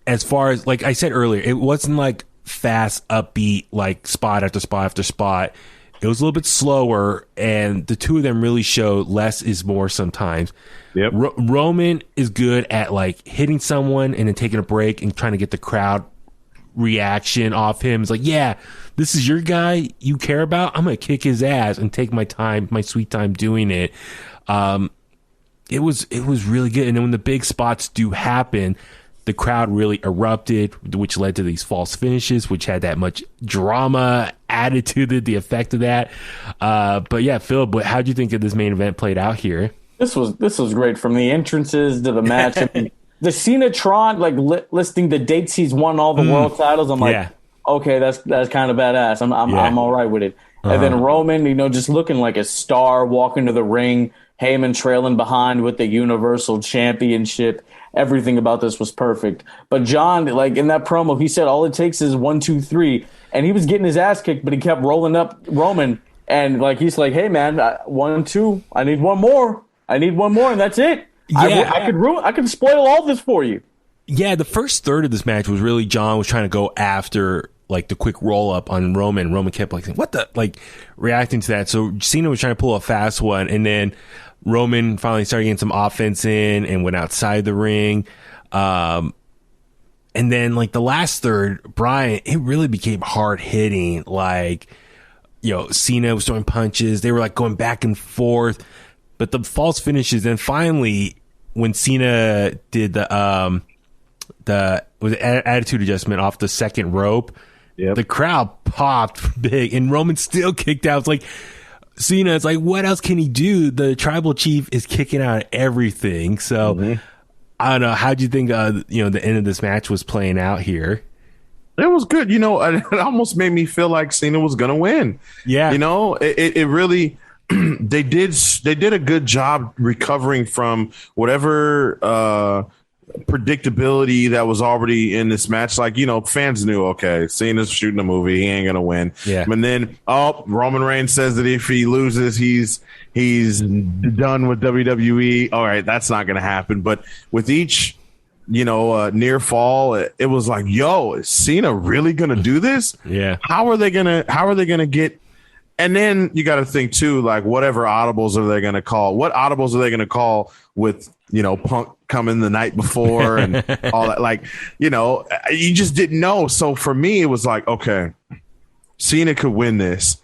As far as, like I said earlier, it wasn't fast, upbeat, spot after spot after spot. It was a little bit slower, and the two of them really showed less is more sometimes. Yep. Roman is good at hitting someone and then taking a break and trying to get the crowd reaction off him. It's yeah, this is your guy you care about. I'm going to kick his ass and take my time, my sweet time doing it. It was really good. And then when the big spots do happen, the crowd really erupted, which led to these false finishes, which had that much drama added to the effect of that. But yeah, Phil, how'd you think of this main event played out here? This was great from the entrances to the match. I mean, the Cena-tron, listing the dates he's won all the world titles. I'm okay, that's kind of badass. I'm all right with it. And then Roman, just looking like a star, walking to the ring, Heyman trailing behind with the Universal Championship. Everything about this was perfect. But John, in that promo, he said all it takes is 1, 2, 3. And he was getting his ass kicked, but he kept rolling up Roman. And he's like, hey, man, 1, 2, I need one more. And that's it. Yeah. I could spoil all this for you. Yeah, the first third of this match was really John was trying to go after like the quick roll up on Roman. Roman kept like saying, what the, like reacting to that. So Cena was trying to pull a fast one, and then Roman finally started getting some offense in and went outside the ring. And then like the last third, Brian, it really became hard hitting. Like, Cena was throwing punches. They were like going back and forth, but the false finishes. And finally, when Cena did the attitude adjustment off the second rope, the crowd popped big, and Roman still kicked out. It's like Cena, it's like, what else can he do? The tribal chief is kicking out everything. So I don't know. How'd you think the end of this match was playing out here? It was good. It almost made me feel like Cena was gonna win. Yeah. It really they did a good job recovering from whatever predictability that was already in this match. Like, fans knew, okay, Cena's shooting a movie, he ain't gonna win. Yeah. And then Roman Reigns says that if he loses, he's done with WWE. All right, that's not gonna happen. But with each near fall, it was like, yo, is Cena really gonna do this? Yeah. How are they gonna get? And then you got to think too, like, whatever audibles are they going to call? What audibles are they going to call with, Punk coming the night before and all that? Like, you just didn't know. So for me, it was like, okay, Cena could win this.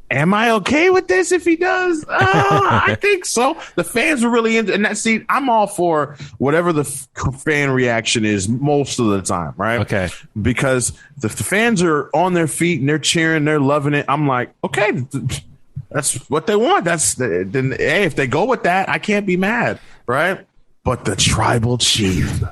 Am I okay with this if he does? I think so. The fans were really into, and see, I'm all for whatever the fan reaction is most of the time, right? Okay. Because the fans are on their feet and they're cheering, they're loving it. I'm like, okay, that's what they want. Then hey, if they go with that, I can't be mad, right? But the tribal chief,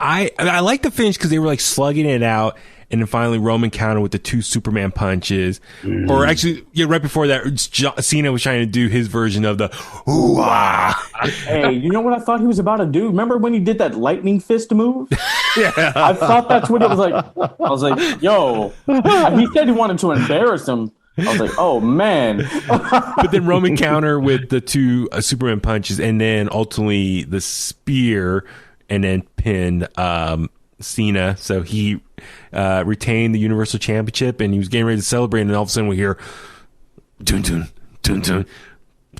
I like the finish because they were like slugging it out. And then finally, Roman countered with the 2 Superman punches. Or actually, right before that, Cena was trying to do his version of the ooh-ah. Hey, you know what I thought he was about to do? Remember when he did that lightning fist move? Yeah. I thought that's what it was like. I was like, yo. He said he wanted to embarrass him. I was like, oh, man. But then Roman counter with the 2 Superman punches, and then ultimately the spear, and then pinned Cena. So he retained the Universal Championship, and he was getting ready to celebrate, and all of a sudden we hear dun dun dun dun,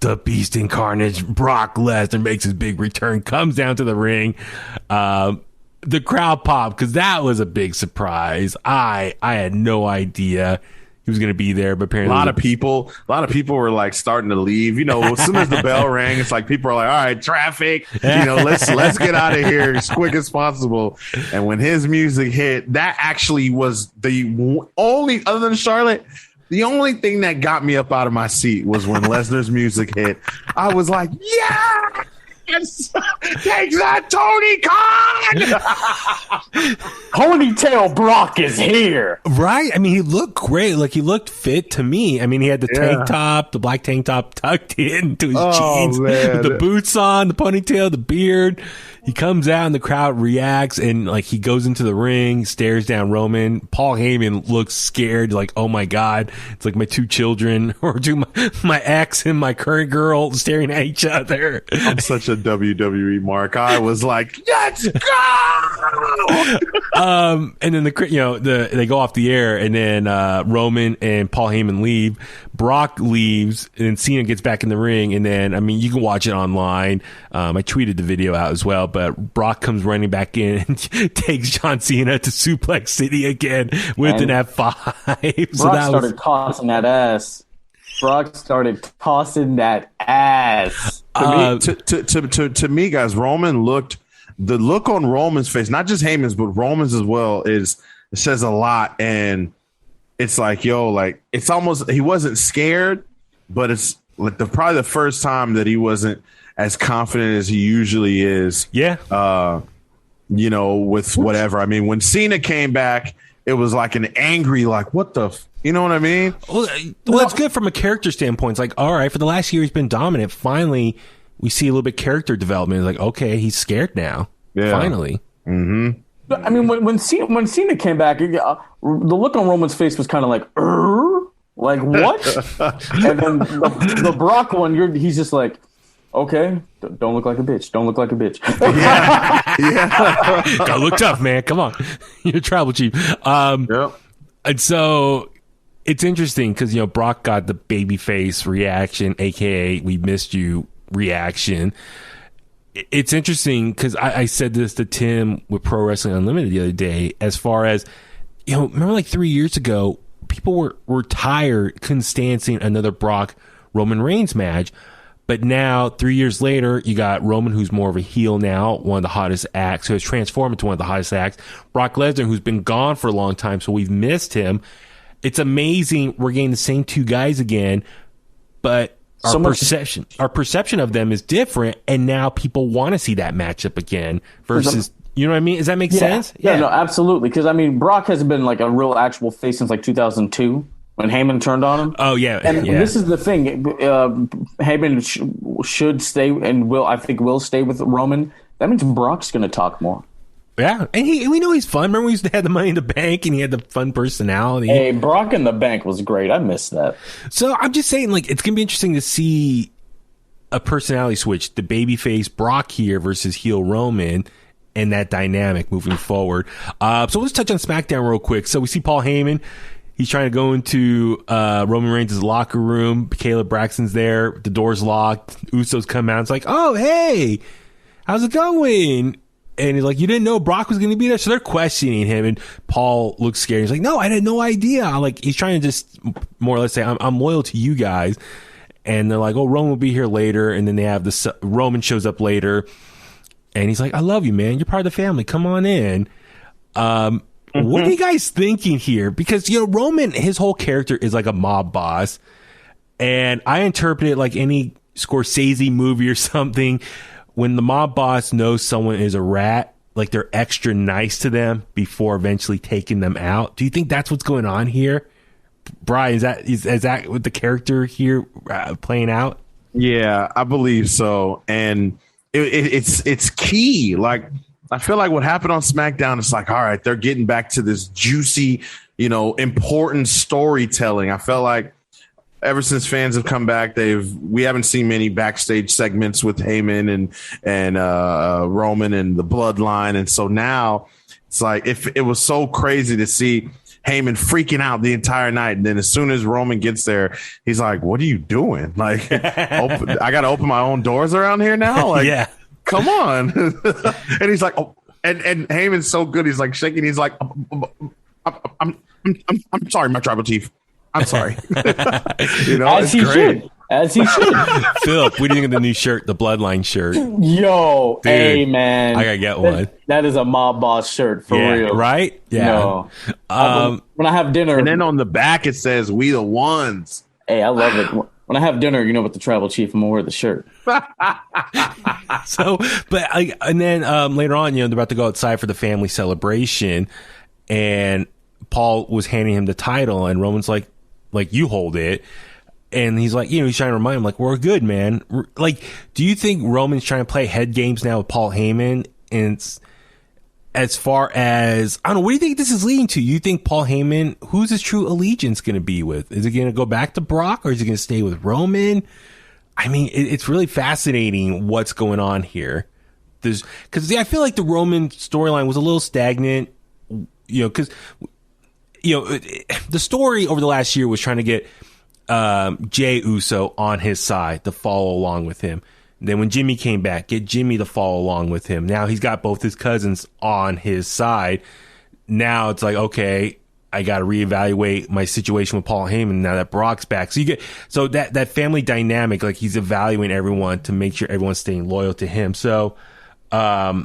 the Beast Incarnate, Brock Lesnar makes his big return, comes down to the ring. The crowd popped because that was a big surprise. I had no idea he was going to be there, but apparently a lot of people were like starting to leave. As soon as the bell rang, it's like people are like, all right, traffic, let's get out of here as quick as possible. And when his music hit, that actually was the only, other than Charlotte, the only thing that got me up out of my seat was when Lesnar's music hit. I was like, yeah, take that, Tony Khan. Ponytail Brock is here. Right? I mean, he looked great. Like, he looked fit to me. I mean, he had the tank top, the black tank top tucked into his jeans, with the boots on, the ponytail, the beard. He comes out and the crowd reacts, and like he goes into the ring, stares down Roman. Paul Heyman looks scared, like, oh my God, it's like my 2 children or my ex and my current girl staring at each other. I'm such a WWE mark. I was like, let's go. And then they go off the air, and then Roman and Paul Heyman leave. Brock leaves, and then Cena gets back in the ring, and then, I mean, you can watch it online. I tweeted the video out as well, but Brock comes running back in and takes John Cena to Suplex City again with an F5. So Brock started tossing that ass. To me, guys, Roman looked, the look on Roman's face, not just Heyman's, but Roman's as well, it says a lot. And it's like, yo, like, it's almost, he wasn't scared, but it's like probably the first time that he wasn't as confident as he usually is. Yeah. With whatever. I mean, when Cena came back, it was like an angry, like, what the, you know what I mean? Well, it's good from a character standpoint. It's like, all right, for the last year, he's been dominant. Finally, we see a little bit character development. It's like, okay, he's scared now. Yeah. Finally. Mm-hmm. I mean, when Cena came back, the look on Roman's face was kind of like, like what? And then the Brock one, he's just like, Okay, don't look like a bitch. Don't look like a bitch. Yeah. Don't look tough, man. Come on. You're a tribal chief. Yep. And so it's interesting because, Brock got the babyface reaction, a.k.a. we missed you reaction. It's interesting because I said this to Tim with Pro Wrestling Unlimited the other day, as far as, remember like 3 years ago, people were tired, couldn't stand seeing another Brock Roman Reigns match. But now, 3 years later, you got Roman, who's more of a heel now, one of the hottest acts, who has transformed into one of the hottest acts. Brock Lesnar, who's been gone for a long time, so we've missed him. It's amazing we're getting the same two guys again, but our perception of them is different, and now people want to see that matchup again versus, you know what I mean? Does that make sense? Yeah, no, absolutely. Because, Brock has been like a real actual face since like 2002. When Heyman turned on him. Oh, yeah. And this is the thing. Heyman should stay and will stay with Roman. That means Brock's going to talk more. Yeah. And we know he's fun. Remember we used to have the Money in the Bank and he had the fun personality. Hey, Brock in the Bank was great. I missed that. So I'm just saying, like, it's going to be interesting to see a personality switch. The babyface Brock here versus heel Roman and that dynamic moving forward. So let's touch on SmackDown real quick. So we see Paul Heyman. He's trying to go into Roman Reigns' locker room. Caleb Braxton's there. The door's locked. Usos come out. It's like, oh, hey, how's it going? And he's like, you didn't know Brock was going to be there? So they're questioning him. And Paul looks scared. He's like, no, I had no idea. He's trying to just more or less say, I'm loyal to you guys. And they're like, oh, Roman will be here later. And then they have Roman shows up later. And he's like, I love you, man. You're part of the family. Come on in. What are you guys thinking here? Because, Roman, his whole character is like a mob boss. And I interpret it like any Scorsese movie or something. When the mob boss knows someone is a rat, like they're extra nice to them before eventually taking them out. Do you think that's what's going on here? Brian, is that what the character here playing out? Yeah, I believe so. And it's key. Like, I feel like what happened on SmackDown is like, all right, they're getting back to this juicy, important storytelling. I felt like ever since fans have come back, we haven't seen many backstage segments with Heyman and Roman and the Bloodline. And so now it's like, if it was so crazy to see Heyman freaking out the entire night. And then as soon as Roman gets there, he's like, what are you doing? Like, I got to open my own doors around here now? Like, yeah. Come on. And he's like, oh, and Heyman's so good. He's like shaking. He's like, I'm sorry, my tribal chief. I'm sorry. As he should. As he should. Phillip, what do you think of the new shirt, the Bloodline shirt? Yo, dude, hey, man. I got to get one. That is a mob boss shirt, for real. Right? Yeah. No. When I have dinner. And then on the back, it says, we the ones. Hey, I love it. When I have dinner, with the tribal chief, I'm going to wear the shirt. And then later on, they're about to go outside for the family celebration. And Paul was handing him the title. And Roman's like, you hold it. And he's like, he's trying to remind him, like, we're good, man. Like, do you think Roman's trying to play head games now with Paul Heyman? And it's, as far as, I don't know, what do you think this is leading to? You think Paul Heyman, who's his true allegiance going to be with? Is it going to go back to Brock, or is he going to stay with Roman? I mean, it's really fascinating what's going on here. Because I feel like the Roman storyline was a little stagnant, because, the story over the last year was trying to get Jey Uso on his side to follow along with him. Then when Jimmy came back, get Jimmy to follow along with him. Now he's got both his cousins on his side. Now it's like, okay, I got to reevaluate my situation with Paul Heyman now that Brock's back. So you get that family dynamic, like he's evaluating everyone to make sure everyone's staying loyal to him. So, what are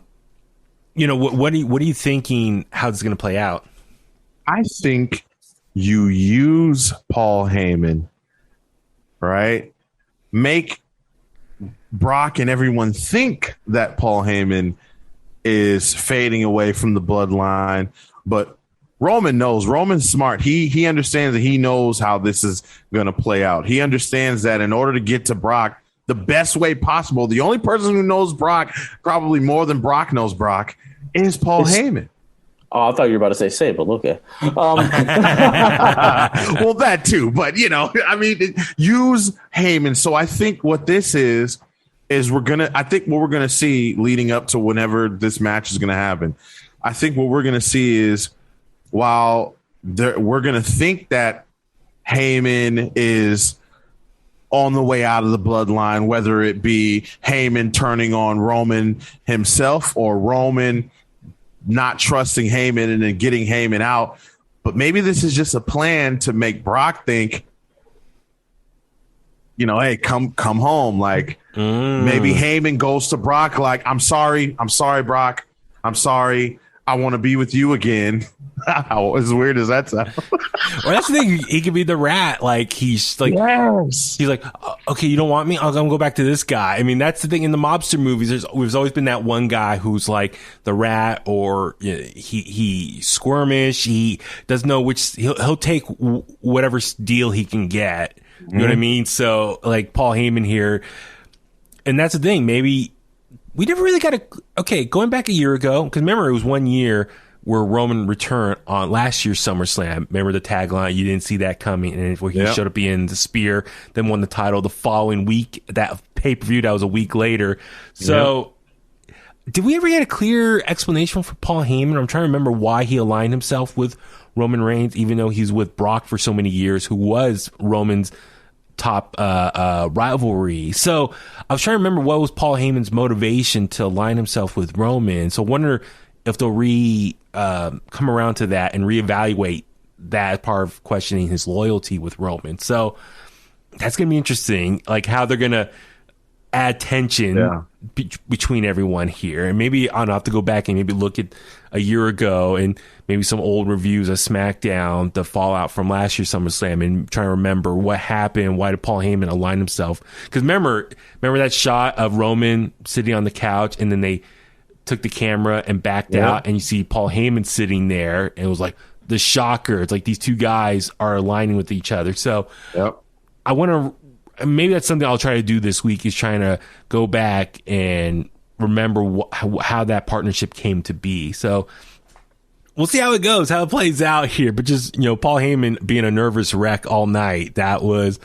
you thinking? How this is going to play out? I think you use Paul Heyman, right? Make Brock and everyone think that Paul Heyman is fading away from the bloodline, but Roman knows. Roman's smart. He understands that he knows how this is going to play out. He understands that in order to get to Brock the best way possible, the only person who knows Brock probably more than Brock knows Brock is Paul Heyman. Oh, I thought you were about to say Sable. Okay. Well, that too. But, use Heyman. So I think what this is is I think what we're gonna see leading up to whenever this match is gonna happen, I think what we're gonna see is while we're gonna think that Heyman is on the way out of the bloodline, whether it be Heyman turning on Roman himself or Roman not trusting Heyman and then getting Heyman out. But maybe this is just a plan to make Brock think, hey, come home. Like maybe Heyman goes to Brock like, I'm sorry, Brock. I'm sorry. I want to be with you again. As weird as that sounds. Well, that's the thing. He could be the rat. Like he's like, Yes. he's like, okay, you don't want me? I'm gonna go back to this guy. I mean, that's the thing in the mobster movies. There's always been that one guy who's like the rat, or he squirmish. He doesn't know which. He'll take whatever deal he can get. You know what I mean? So like Paul Heyman here, and that's the thing. Maybe we never really got going back a year ago, because remember it was 1 year where Roman returned on last year's SummerSlam. Remember the tagline? You didn't see that coming, and where he showed up in the spear, then won the title the following week. That pay-per-view, that was a week later. So did we ever get a clear explanation for Paul Heyman? I'm trying to remember why he aligned himself with Roman Reigns, even though he's with Brock for so many years, who was Roman's top rivalry. So I was trying to remember what was Paul Heyman's motivation to align himself with Roman. So I wonder if they'll come around to that and reevaluate that part of questioning his loyalty with Roman. So that's going to be interesting, like how they're going to add tension between everyone here. And maybe I'll have to go back and maybe look at a year ago and maybe some old reviews of SmackDown, the fallout from last year's SummerSlam, and try to remember what happened. Why did Paul Heyman align himself? Because remember that shot of Roman sitting on the couch, and then they took the camera and backed out, and you see Paul Heyman sitting there, and it was like the shocker. It's like these two guys are aligning with each other. So I want to, maybe that's something I'll try to do this week, is trying to go back and remember how that partnership came to be. So we'll see how it goes, how it plays out here. But just, Paul Heyman being a nervous wreck all night, that was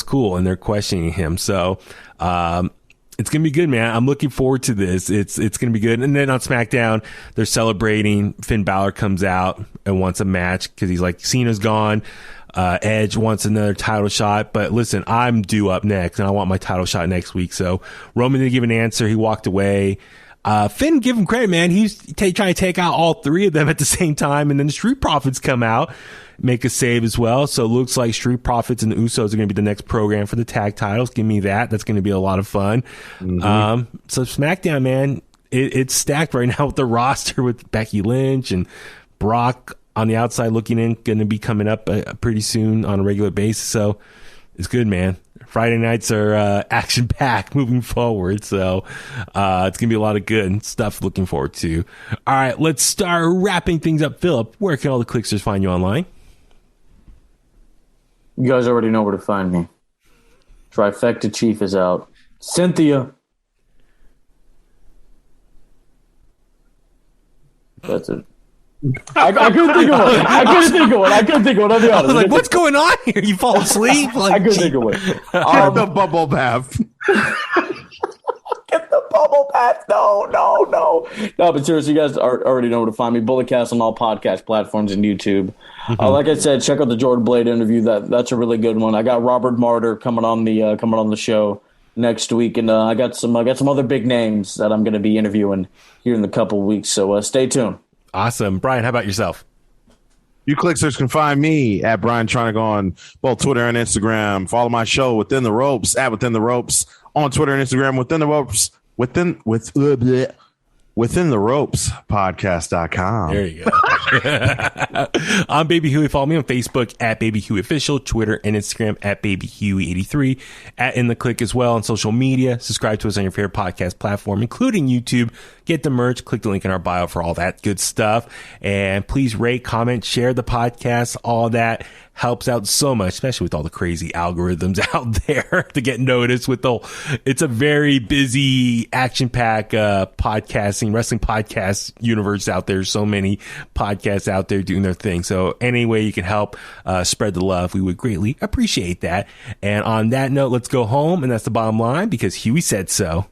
cool. And they're questioning him. So, it's going to be good, man. I'm looking forward to this. It's going to be good. And then on SmackDown, they're celebrating. Finn Balor comes out and wants a match because he's like, Cena's gone. Edge wants another title shot. But listen, I'm due up next, and I want my title shot next week. So Roman didn't give an answer. He walked away. Finn, give him credit, man. He's trying to take out all three of them at the same time. And then the Street Profits come out, make a save as well. So it looks like Street Profits and the Usos are going to be the next program for the tag titles. Give me that. That's going to be a lot of fun. So SmackDown, man, it's stacked right now with the roster, with Becky Lynch and Brock on the outside looking in, going to be coming up pretty soon on a regular basis. So it's good, man. Friday nights are action-packed moving forward, so it's going to be a lot of good stuff looking forward to. All right, let's start wrapping things up. Phillip, where can all the Kliqsters find you online? You guys already know where to find me. Trifecta Chief is out. Cynthia. That's it. I couldn't think of one. I couldn't think of one. I'll be honest. I was like, what's going on here? You fall asleep? Like, I couldn't think of one. Get the bubble bath. Get the bubble bath. No. No, but seriously, you guys already know where to find me. Bulletcast on all podcast platforms and YouTube. Like I said, check out the Jordan Blade interview. That's a really good one. I got Robert Martyr coming on the show next week, and I got some other big names that I'm going to be interviewing here in a couple weeks. So stay tuned. Awesome. Brian, how about yourself? You Kliqsters can find me at Brian Tronic on both Twitter and Instagram. Follow my show Within the Ropes at Within the Ropes on Twitter and Instagram. Within the Ropes Within the Ropes podcast.com. There you go. I'm Baby Huey. Follow me on Facebook at Baby Huey Official, Twitter and Instagram at Baby Huey 83, at In The Kliq as well on social media. Subscribe to us on your favorite podcast platform, including YouTube. get the merch. Click the link in our bio for all that good stuff. And please rate, comment, share the podcast. All that helps out so much, especially with all the crazy algorithms out there to get noticed with it's a very busy action-packed podcasting, wrestling podcast universe out there. So many podcasts out there doing their thing. So any way you can help spread the love, we would greatly appreciate that. And on that note, let's go home. And that's the bottom line, because Huey said so.